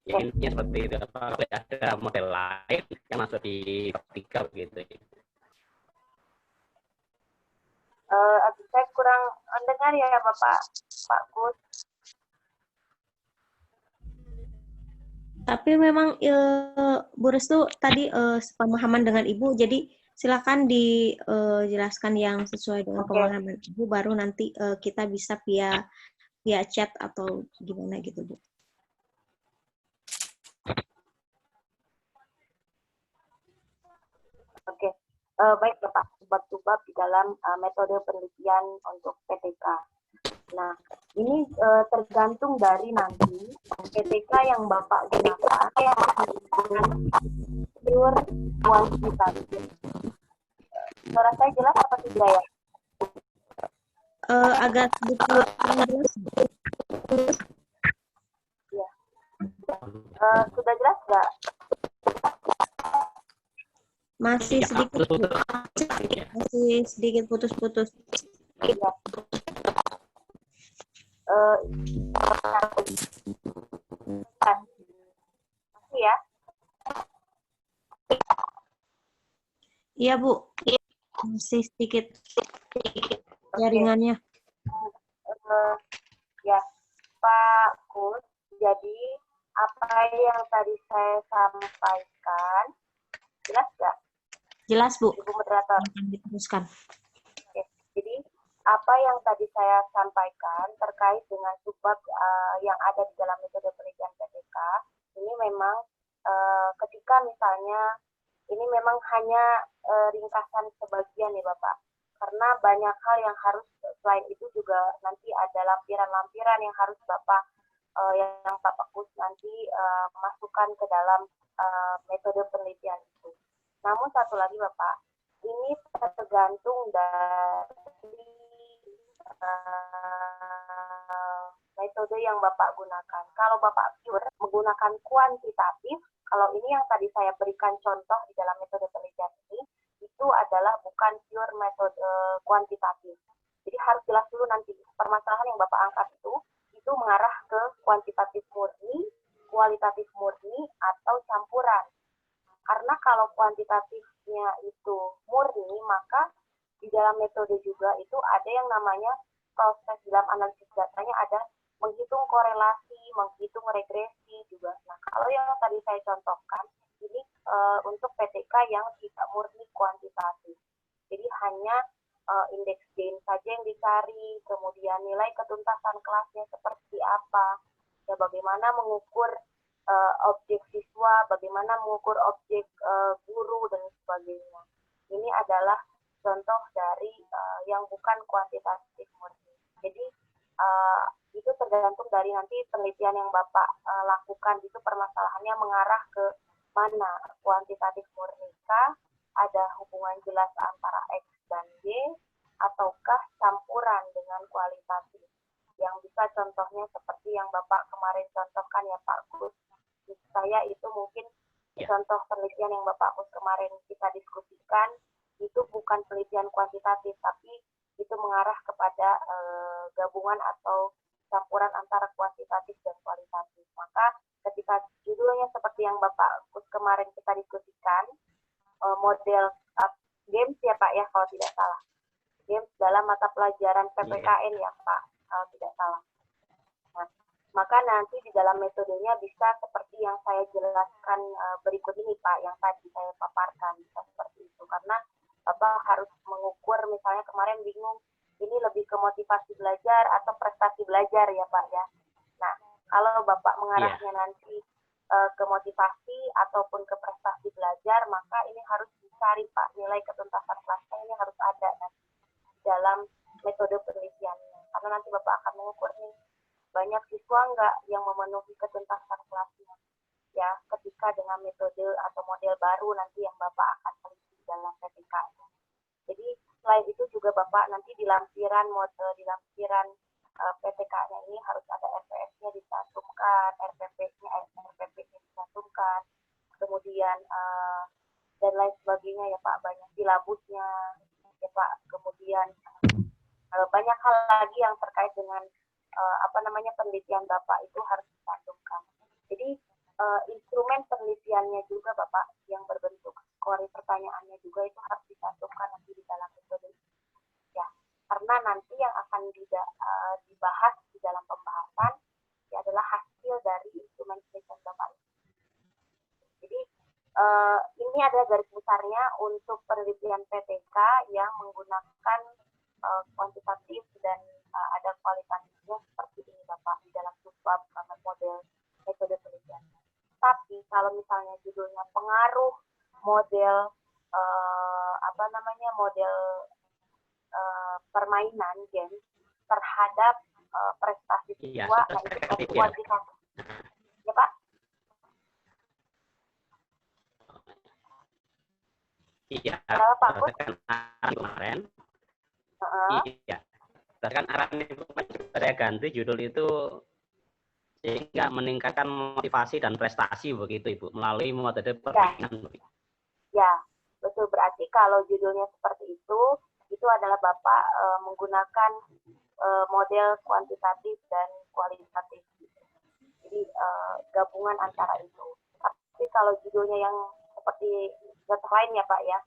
Ya, intinya seperti itu. Apa ada model lain yang masuk di bab 3 begitu. Saya kurang mendengar ya Bapak Pak Kus. Tapi memang Bu Restu tadi sepemahaman dengan Ibu, jadi silakan dijelaskan yang sesuai dengan pemahaman Ibu, baru nanti kita bisa via chat atau gimana gitu Bu. Oke, baik Bapak, bab-bab di dalam metode penelitian untuk PTK. Nah, ini tergantung dari nanti PTK yang Bapak gunakan pure kuantitatif. Suara saya jelas apa tidak ya? Agak sedikit jelas. Ya. Sudah jelas nggak? Masih sedikit putus-putus. Ya. Masih ya? Iya Bu, masih sedikit jaringannya. Ya, Pak Kus, jadi apa yang tadi saya sampaikan, jelas nggak? Jelas, Bu. Ibu moderator. Silakan diteruskan. Oke. Jadi apa yang tadi saya sampaikan terkait dengan subbab yang ada di dalam metode penelitian PTK, ini memang ketika misalnya ini memang hanya ringkasan sebagian ya Bapak, karena banyak hal yang harus, selain itu juga nanti ada lampiran-lampiran yang harus Bapak yang Pak Pakus nanti masukkan ke dalam metode penelitian itu. Namun satu lagi Bapak, ini tergantung dari metode yang Bapak gunakan. Kalau Bapak pure menggunakan kuantitatif, kalau ini yang tadi saya berikan contoh di dalam metode penelitian ini, itu adalah bukan pure metode kuantitatif. Jadi harus jelas dulu nanti permasalahan yang Bapak angkat itu mengarah ke kuantitatif murni, kualitatif murni, atau campuran. Karena kalau kuantitatifnya itu murni, maka di dalam metode juga itu ada yang namanya proses dalam analisis datanya, ada menghitung korelasi, menghitung regresi juga. Nah, kalau yang tadi saya contohkan, ini untuk PTK yang tidak murni kuantitatif. Jadi hanya indeks gain saja yang dicari, kemudian nilai ketuntasan kelasnya seperti apa, ya bagaimana mengukur objek siswa, bagaimana mengukur objek guru, dan sebagainya. Ini adalah contoh dari yang bukan kuantitatif murni. Jadi itu tergantung dari nanti penelitian yang Bapak lakukan, itu permasalahannya mengarah ke mana, kuantitatif murnikah, ada hubungan jelas antara X dan Y, ataukah campuran dengan kualitatif. Yang bisa contohnya seperti yang Bapak kemarin contohkan ya Pak Gus. Saya itu mungkin contoh penelitian yang Bapak Gus kemarin kita diskusikan, itu bukan penelitian kuantitatif, tapi itu mengarah kepada gabungan atau campuran antara kuantitatif dan kualitatif. Maka ketika judulnya seperti yang Bapak Gus kemarin kita diskusikan, model games ya Pak ya, kalau tidak salah. Games dalam mata pelajaran PPKN ya Pak, kalau tidak salah. Nah, maka nanti di dalam metodenya bisa seperti yang saya jelaskan berikut ini Pak, yang tadi saya paparkan, bisa seperti itu. Karena Bapak harus mengukur, misalnya kemarin bingung, ini lebih ke motivasi belajar atau prestasi belajar ya Pak ya. Nah, kalau Bapak mengarahnya nanti ke motivasi ataupun ke prestasi belajar, maka ini harus dicari Pak, nilai ketuntasan kelasnya ini harus ada nanti dalam metode penelitiannya. Karena nanti Bapak akan mengukur nih, banyak siswa enggak yang memenuhi ketuntasan kelasnya. Ya, ketika dengan metode atau model baru nanti yang Bapak akan teliti dalam PTK. Jadi selain itu juga Bapak nanti di lampiran PTK-nya ini harus ada RPS-nya dicantumkan, RPP-nya dicantumkan, kemudian dan lain sebagainya ya Pak, banyak silabusnya ya Pak, kemudian banyak hal lagi yang terkait dengan penelitian Bapak itu harus dicantumkan. Jadi instrumen penelitiannya juga Bapak yang berbentuk skori pertanyaannya juga itu harus dicantumkan nanti di dalam metode ya, karena nanti yang akan dibahas di dalam pembahasan ya adalah hasil dari instrumen penelitian Bapak. Jadi ini adalah garis besarnya untuk penelitian PTK yang menggunakan kuantitatif dan ada kualitatifnya seperti ini Bapak di dalam subbab model metode penelitian. Tapi kalau misalnya judulnya pengaruh model model permainan game terhadap prestasi siswa, nah itu dari kuantitatif. Ya Pak? Iya, berdasarkan arahan kemarin. Iya, berdasarkan arahan itu saya ganti judul itu sehingga meningkatkan motivasi dan prestasi begitu Ibu melalui metode permainan. Ya, betul, berarti kalau judulnya seperti itu adalah Bapak menggunakan model kuantitatif dan kualitatif. Jadi gabungan antara itu. Tapi kalau judulnya yang seperti contoh lain ya Pak ya,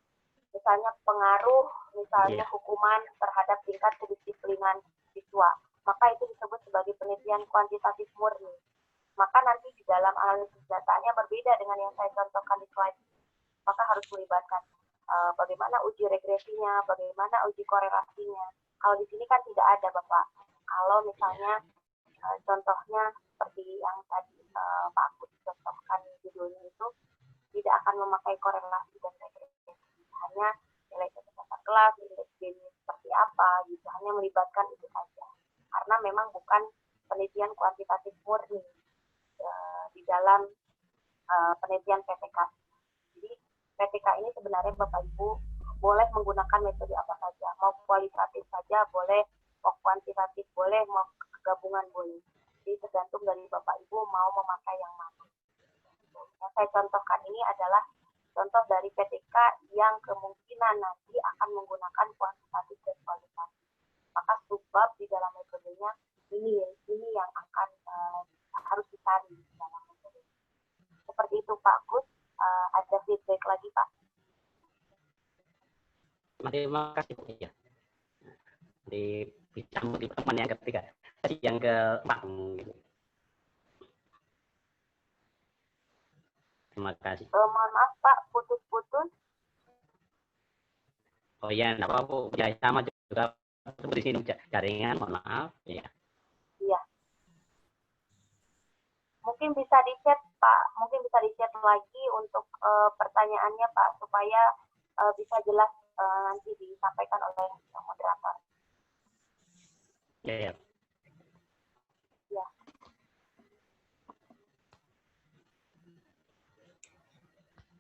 misalnya pengaruh, misalnya hukuman terhadap tingkat kedisiplinan siswa, maka itu disebut sebagai penelitian kuantitatif murni. Maka nanti di dalam analisis datanya berbeda dengan yang saya contohkan di slide. Maka harus melibatkan bagaimana uji regresinya, bagaimana uji korelasinya. Kalau di sini kan tidak ada, Bapak. Kalau misalnya contohnya seperti yang tadi Pak Agus contohkan judulnya itu, tidak akan memakai korelasi dan regresi, hanya nilai kesehatan kelas, nilai gainnya seperti apa, gitu, hanya melibatkan itu saja. Karena memang bukan penelitian kuantitatif murni di dalam penelitian PTK. Jadi PTK ini sebenarnya Bapak Ibu boleh menggunakan metode apa saja, mau kualitatif saja boleh, mau kuantitatif boleh, mau gabungan boleh. Jadi tergantung dari Bapak Ibu mau memakai yang mana. Yang saya contohkan ini adalah contoh dari PTK yang kemungkinan nanti akan menggunakan kuantitatif dan kualitatif. Maka subbab di dalam metodenya ini yang akan harus dicari di dalam metode. Seperti itu Pak Gus. Ada feedback lagi Pak? Terima kasih Bu. Ya. Bisa di pertemuan yang ketiga, yang keempat. Terima kasih. Mohon maaf Pak, putus-putus. Oh ya, enggak apa-apa Bu. Ya, sama juga di sini jaringan, mohon maaf. Ya. Iya. Mungkin bisa di-chat Pak, mungkin bisa di-chat lagi untuk pertanyaannya Pak, supaya bisa jelas nanti disampaikan oleh moderator. Ya, ya. Ya.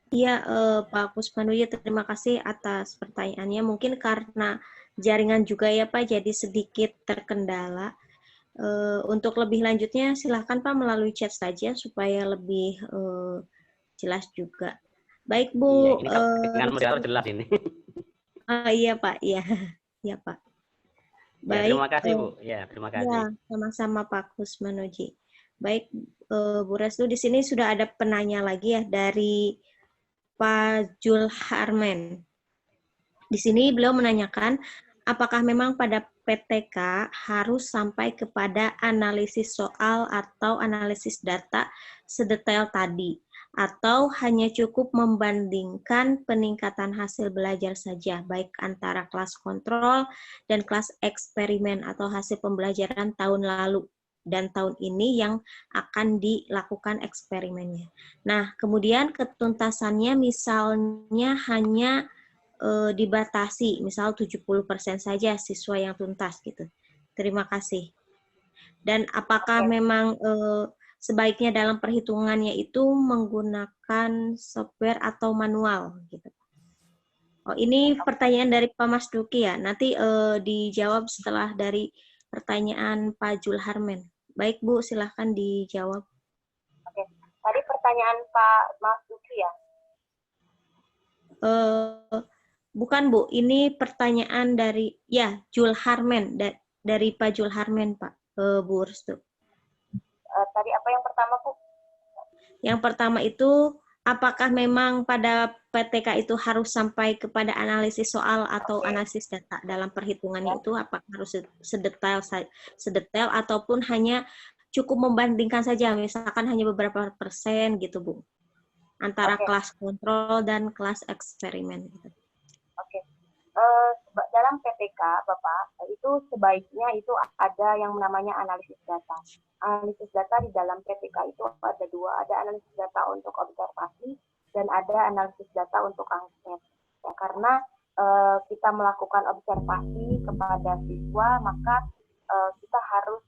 Iya, Pak Kusmanuya, terima kasih atas pertanyaannya. Mungkin karena jaringan juga ya Pak, jadi sedikit terkendala. Untuk lebih lanjutnya, silahkan Pak melalui chat saja supaya lebih jelas juga. Baik Iya, Bu. ini kalau dengan moderator jelas ini. Iya Pak, iya, iya Pak. Ya, Baik. terima kasih Bu. Ya, terima Ya, kasih. sama-sama Pak Kusmanuji. Baik, Bu Restu, di sini sudah ada penanya lagi ya dari Pak Julharmen. Di sini beliau menanyakan, apakah memang pada PTK harus sampai kepada analisis soal atau analisis data sedetail tadi, atau hanya cukup membandingkan peningkatan hasil belajar saja, baik antara kelas kontrol dan kelas eksperimen atau hasil pembelajaran tahun lalu dan tahun ini yang akan dilakukan eksperimennya. Nah, kemudian ketuntasannya misalnya hanya dibatasi, misal 70% saja siswa yang tuntas gitu. Terima kasih. Dan apakah memang sebaiknya dalam perhitungannya itu menggunakan software atau manual gitu. Oh, ini pertanyaan dari Pak Mas Duki ya. Nanti dijawab setelah dari pertanyaan Pak Julharmen. Baik Bu, silahkan dijawab. Oke. Tadi pertanyaan Pak Mas Duki ya? Bukan Bu, ini pertanyaan dari Julharmen, dari Pak Julharmen Pak, Bu Restu. Tadi apa yang pertama Bu? Yang pertama itu, apakah memang pada PTK itu harus sampai kepada analisis soal atau analisis data dalam perhitungannya itu, apakah harus sedetail ataupun hanya cukup membandingkan saja, misalkan hanya beberapa persen gitu Bu, antara kelas kontrol dan kelas eksperimen gitu. Oke. Dalam PTK, Bapak, itu sebaiknya itu ada yang namanya analisis data. Analisis data di dalam PTK itu ada dua, ada analisis data untuk observasi dan ada analisis data untuk angket. Ya, karena kita melakukan observasi kepada siswa, maka kita harus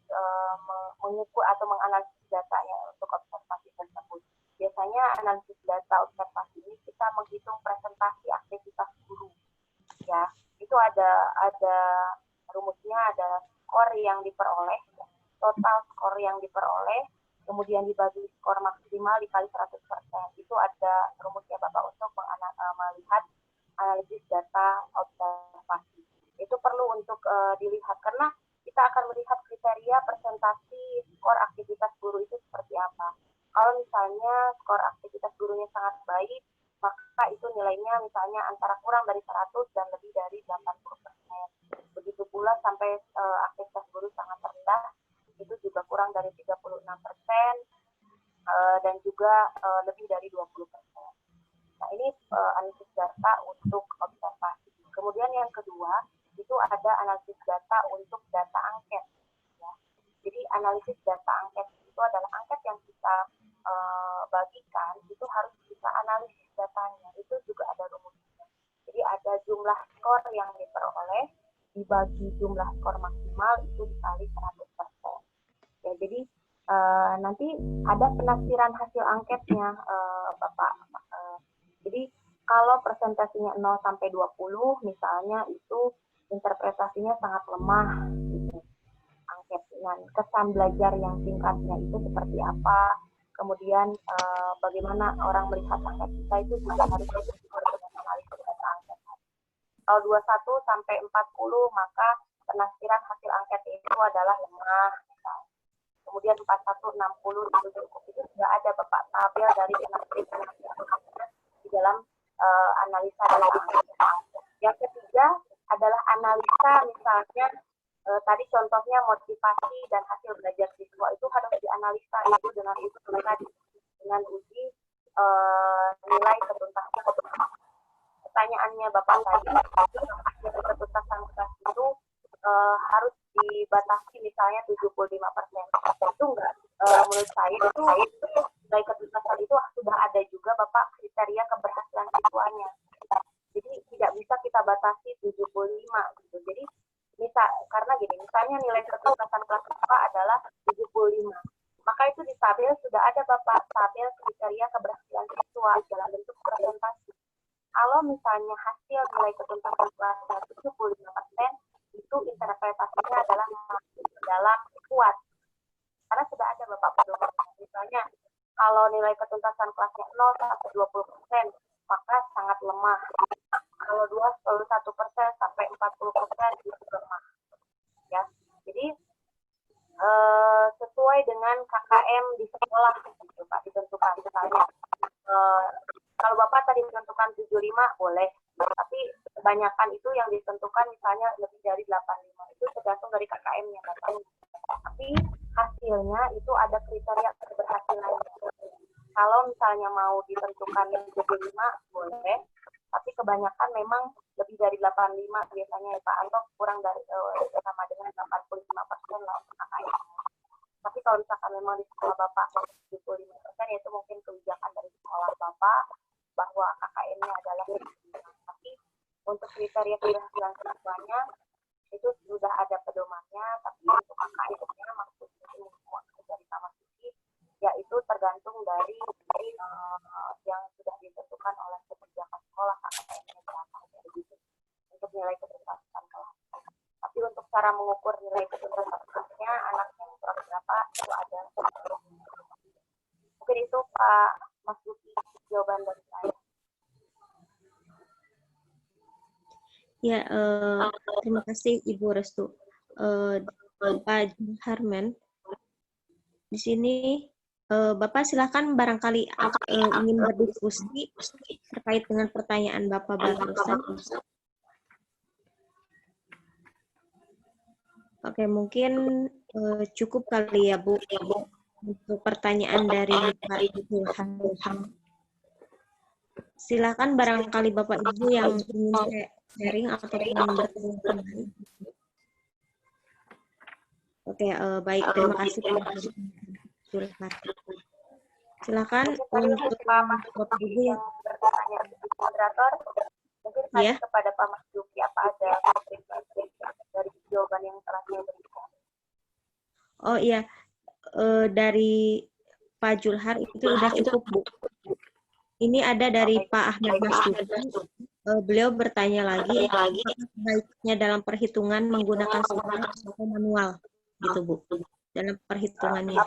mengukur atau menganalisis datanya untuk observasi tersebut. Biasanya analisis data observasi ini kita menghitung presentasi aktivitas guru. Ya, itu ada rumusnya, ada skor yang diperoleh, total skor yang diperoleh, kemudian dibagi skor maksimal dikali 100%. Itu ada rumusnya Bapak untuk melihat analisis data observasi. Itu perlu untuk dilihat karena kita akan melihat kriteria presentasi skor aktivitas guru itu seperti apa. Kalau misalnya skor aktivitas gurunya sangat baik, maka itu nilainya misalnya antara kurang dari 100 dan lebih dari 80%. Begitu pula sampai aktivitas guru sangat rendah, itu juga kurang dari 36%, dan juga lebih dari 20%. Nah, Nah, ini analisis data untuk observasi. Kemudian yang kedua, itu ada analisis data untuk data angket. Ya. Jadi analisis data angket itu adalah angket yang kita bagikan, itu harus kita analisis datanya. Itu juga ada rumusnya. Jadi ada jumlah skor yang diperoleh, dibagi jumlah skor maksimal, itu dikali 100%. Ya, jadi nanti ada penafsiran hasil angketnya, Bapak. Jadi kalau presentasinya 0 sampai 20 misalnya, itu interpretasinya sangat lemah gitu. Angket dengan kesan belajar yang singkatnya itu seperti apa, kemudian bagaimana orang melihat angket kita itu juga harus analisis data angket. Kalau 21 sampai 40 maka penafsiran hasil angket itu adalah lemah. Kemudian 41, 60 itu cukup. Itu sudah ada Bapak tabel dari penafsiran di dalam analisa data angket. Yang ketiga adalah analisa, misalnya tadi contohnya motivasi dan hasil belajar siswa itu harus dianalisa itu dengan uji nilai ketuntasan. Pertanyaannya Bapak tadi, hasil ketuntasan kelas itu harus dibatasi misalnya 75%. Itu enggak, menurut saya itu nilai ketuntasan itu sudah ada juga Bapak kriteria keberhasilan siswanya. Jadi tidak bisa kita batasi 75 gitu. Jadi karena gini, misalnya nilai ketuntasan kelas Bapak adalah 75. Maka itu di tabel sudah ada Bapak tabel kriteria keberhasilan siswa dalam bentuk presentasi. Kalau misalnya hasil nilai ketuntasan kelasnya 75%, itu interpretasinya adalah dalam kuat. Karena sudah ada Bapak pedoman. Misalnya kalau nilai ketuntasan kelasnya 0 sampai 20%, maka sangat lemah. Kalau 21% sampai 40% itu lemah. Ya. Jadi sesuai dengan KKM di sekolah gitu Pak, ditentukan. Misalnya kalau Bapak tadi menentukan 75 boleh, tapi kebanyakan itu yang ditentukan misalnya lebih dari 85, itu tergantung dari KKM-nya Bapak. Tapi hasilnya itu ada kriteria keberhasilannya. Kalau misalnya mau ditentukan 75 boleh, tapi kebanyakan memang lebih dari 85 biasanya ya Pak, atau kurang dari sama dengan 85% lah KKM. Tapi kalau misalkan memang di sekolah Bapak 75%, itu mungkin kebijakan dari sekolah Bapak bahwa KKM-nya adalah 75. Tapi untuk kriteria keberhasilan siswanya itu sudah ada pedomannya, tapi untuk KKM-nya maksudnya dari sama sisi, yaitu tergantung dari yang sudah ditentukan oleh kebijakan sekolah KKM-nya berapa, begitu untuk nilai ketuntasan kelas. Tapi untuk cara mengukur nilai ketuntasan kelasnya, anaknya kelas berapa itu ada. Mungkin itu Pak Mas Duki jawaban dari saya. Ya, terima kasih Ibu Restu. Pak Harman, di sini Bapak silakan barangkali ingin berdiskusi terkait dengan pertanyaan Bapak barusan. Oke, mungkin cukup kali ya Bu untuk pertanyaan dari Pak Ilham. Silakan barangkali Bapak Ibu yang ingin sharing ataupun bertanya kembali. Oke, baik, terima kasih Pak Zulhar. Silakan untuk Bapak Ibu yang bertanya moderator, mungkin tanya kepada Pak Mas Duki apa ada dari jawaban yang telah saya berikan. Oh iya, dari Pak Zulhar itu sudah cukup Bu. Ini ada dari Pak Ahmad Masduki. Beliau bertanya lagi, apakah sebaiknya dalam perhitungan menggunakan software atau manual, gitu Bu, dalam perhitungannya.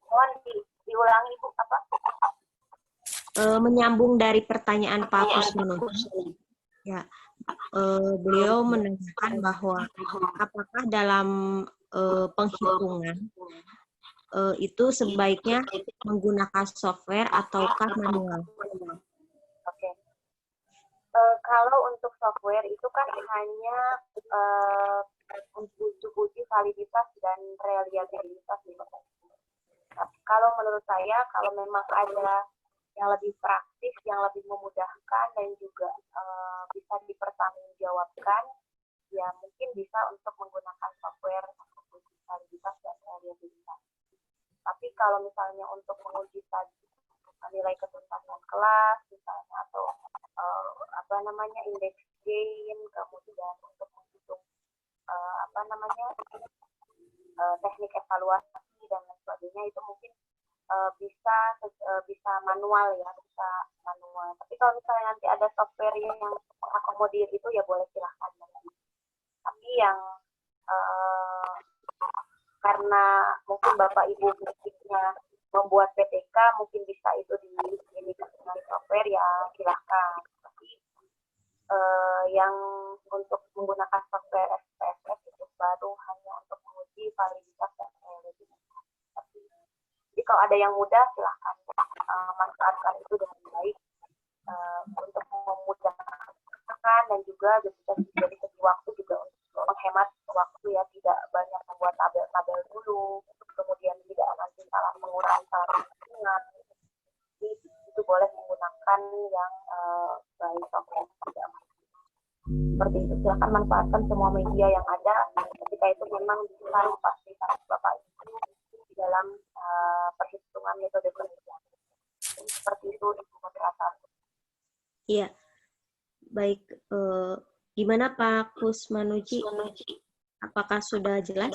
Mohon diulangi Bu, apa? Menyambung dari pertanyaan Pak Kusmino. Ya, beliau menanyakan bahwa apakah dalam penghitungan itu sebaiknya menggunakan software ataukah manual? Oke. Kalau untuk software itu kan hanya uji validitas dan reliabilitas. Kalau menurut saya, kalau memang ada yang lebih praktis, yang lebih memudahkan dan juga bisa dipertanggungjawabkan, ya mungkin bisa untuk menggunakan software untuk disabilitas dan rehabilitasi. Tapi kalau misalnya untuk menguji tadi nilai ketuntasan kelas misalnya atau indeks gain, kemudian untuk menghitung teknik evaluasi dan lain sebagainya, itu mungkin bisa manual ya, bisa manual. Tapi kalau misalnya nanti ada software yang mengakomodir itu, ya boleh silahkan. Tapi yang karena mungkin Bapak Ibu basicnya membuat PTK, mungkin bisa itu dimiliki dengan software, ya silahkan. Tapi yang untuk menggunakan software SPSS itu baru hanya untuk menguji validitas dan reliabilitas. Jadi kalau ada yang mudah, silahkan manfaatkan itu dengan baik untuk memudahkan, dan juga dari segi waktu juga untuk menghemat waktu, ya tidak banyak membuat tabel-tabel dulu, kemudian tidak nanti salah mengurangi salah. Jadi itu boleh menggunakan yang baik software. Seperti itu, silakan manfaatkan semua media yang ada ketika itu memang bisa memfasilitasi Bapak Ibu di dalam perhitungan metode penelitian. Seperti itu, Ibu Moderator. Iya, baik. Gimana Pak Kusmanuji? Apakah sudah jelas?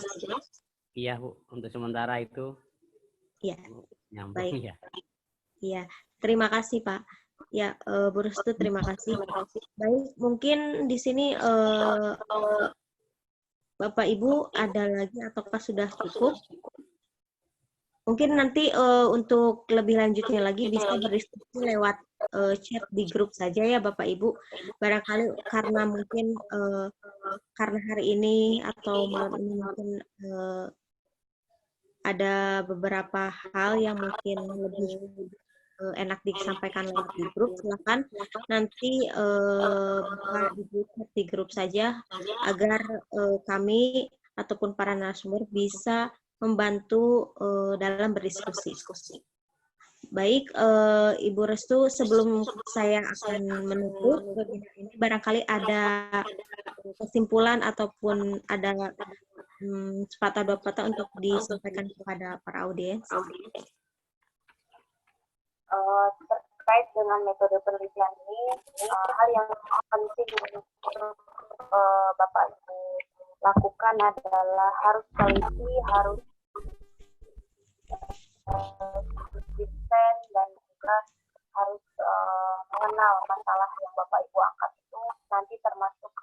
Iya Bu, untuk sementara itu. Iya. Nyambung Baik. ya. Iya, terima kasih Pak. Ya, Bu Restu, terima kasih. Baik, mungkin di sini Bapak Ibu ada lagi ataukah sudah cukup? Mungkin nanti untuk lebih lanjutnya lagi bisa berdiskusi lewat chat di grup saja ya Bapak Ibu. Barangkali karena mungkin karena hari ini atau malam ini mungkin ada beberapa hal yang mungkin lebih enak disampaikan lewat di grup, silakan nanti buka di grup saja agar kami ataupun para narasumber bisa membantu dalam berdiskusi. Baik, Ibu Restu, sebelum saya akan menutup webinar ini, barangkali ada kesimpulan ataupun ada sepatah dua patah untuk disampaikan kepada para audiens. Terkait dengan metode penelitian ini, hal yang penting untuk Bapak Ibu lakukan adalah harus teliti, harus konsisten, dan juga harus mengenal masalah yang Bapak Ibu angkat itu nanti termasuk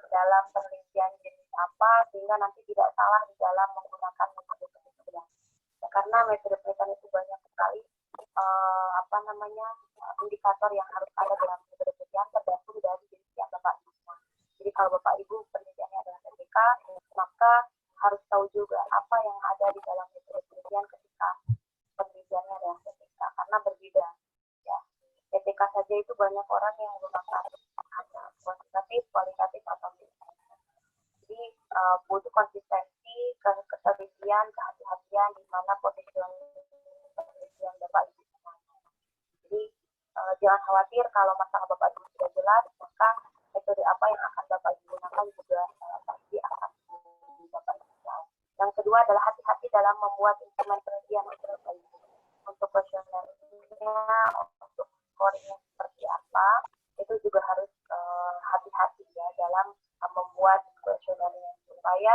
dalam penelitian jenis apa, sehingga nanti tidak salah di dalam menggunakan metode penelitian. Ya, karena metode penelitian itu banyak sekali indikator yang harus ada dalam metode penelitian, tergantung dari jenis yang Bapak Ibu. Jadi kalau Bapak Ibu penelitiannya adalah PTK, maka harus tahu juga apa yang ada di dalam metode penelitian ketika penelitiannya adalah PTK, karena berbeda. Ya, PTK saja itu banyak orang yang menggunakan hanya kuantitatif, kualitatif, atau kualitatif. Jadi butuh konsistensi, ketelitian, kehati-hatian di mana positioning penelitian Bapak Ibu. Jadi jangan khawatir kalau masalah Bapak Ibu sudah jelas, maka metode apa yang akan Bapak Ibu gunakan juga pasti akan Bapak Ibu tahu. Yang kedua adalah hati-hati dalam membuat instrumen penelitian untuk Bapak Ibu. Untuk kuesionernya, untuk scoringnya seperti apa, itu juga harus hati-hati ya dalam membuat kuesionernya, supaya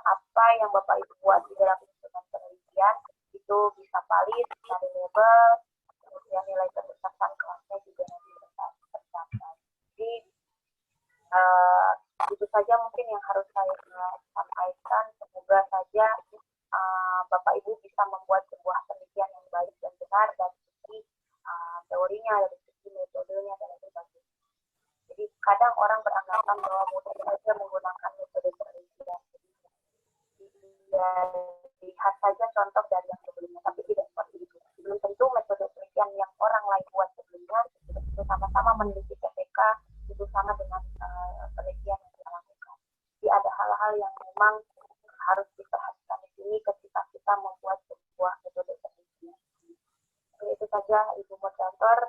apa yang Bapak Ibu buat di dalam instrumen penelitian itu bisa valid, bisa reliable, kemudian nilai ketuntasan kelasnya juga nanti tercapai. Jadi itu saja mungkin yang harus saya sampaikan. Semoga saja Bapak Ibu bisa membuat sebuah penelitian yang baik dan benar dari segi teorinya, dari segi metodenya, dan sebagainya. Jadi kadang orang beranggapan bahwa mudah saja menggunakan metode penelitian. Ya, lihat saja contoh dari yang sebelumnya, tapi tidak seperti itu. Belum tentu metode penelitian yang orang lain buat sebelumnya itu sama-sama meneliti PTK itu sama dengan penelitian yang kita lakukan. Jadi ada hal-hal yang memang harus diperhatikan di sini ketika kita membuat sebuah metode penelitian. Jadi itu saja Ibu Moderator. Dokter,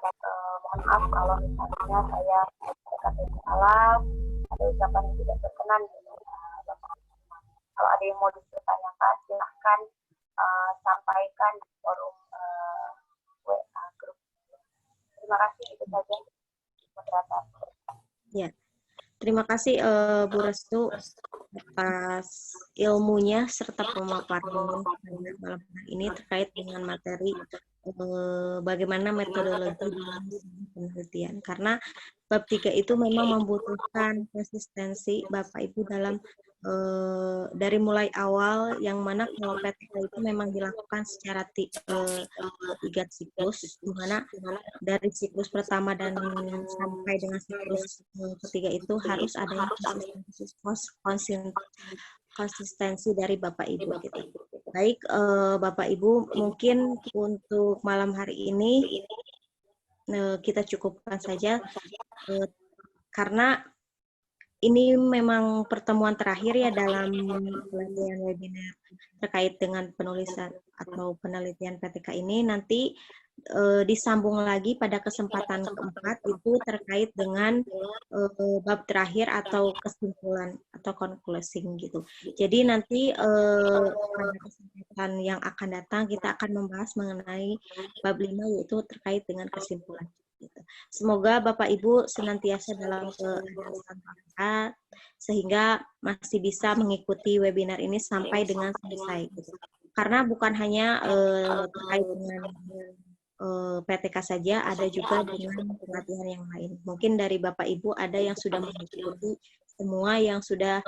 mohon maaf kalau misalnya saya berkata salah, ada ucapan yang tidak berkenan gitu. Kalau ada yang mau ditanyakan, silahkan sampaikan di forum WA grup. Terima kasih, itu saja moderator. Ya, terima kasih Bu Restu atas ilmunya serta pemaparannya pada malam hari ini terkait dengan materi bagaimana metodologi dalam penelitian. Karena bab 3 itu memang membutuhkan konsistensi Bapak Ibu dalam dari mulai awal, yang mana kalau PTK itu memang dilakukan secara 3 siklus, di mana dari siklus pertama dan sampai dengan siklus ketiga itu harus ada konsistensi dari Bapak Ibu gitu. Baik, Bapak Ibu, mungkin untuk malam hari ini kita cukupkan saja karena ini memang pertemuan terakhir ya dalam pelatihan webinar terkait dengan penulisan atau penelitian PTK ini. Nanti disambung lagi pada kesempatan keempat itu terkait dengan bab terakhir atau kesimpulan atau concluding gitu. Jadi nanti pada kesempatan yang akan datang kita akan membahas mengenai bab 5 yaitu terkait dengan kesimpulan. Gitu. Semoga Bapak Ibu senantiasa dalam keadaan sehat sehingga masih bisa mengikuti webinar ini sampai dengan selesai. Gitu. Karena bukan hanya terkait dengan PTK saja, ada juga dengan pelatihan yang lain. Mungkin dari Bapak Ibu ada yang sudah mengikuti semua yang sudah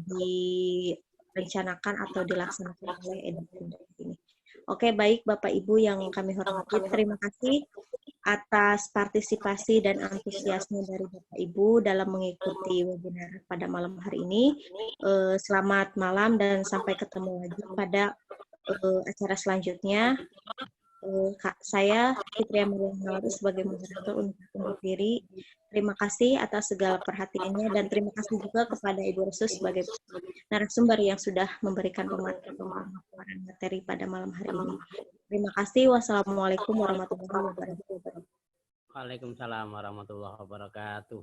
direncanakan atau dilaksanakan oleh editor ini. Oke, baik Bapak Ibu yang kami hormati, terima kasih atas partisipasi dan antusiasme dari Bapak Ibu dalam mengikuti webinar pada malam hari ini. Selamat malam dan sampai ketemu lagi pada acara selanjutnya. Saya Fitria Marianawati sebagai moderator untuk diri. Terima kasih atas segala perhatiannya dan terima kasih juga kepada Ibu Restu sebagai narasumber yang sudah memberikan pemaparan materi pada malam hari ini. Terima kasih. Wassalamualaikum warahmatullahi wabarakatuh. Waalaikumsalam warahmatullahi wabarakatuh.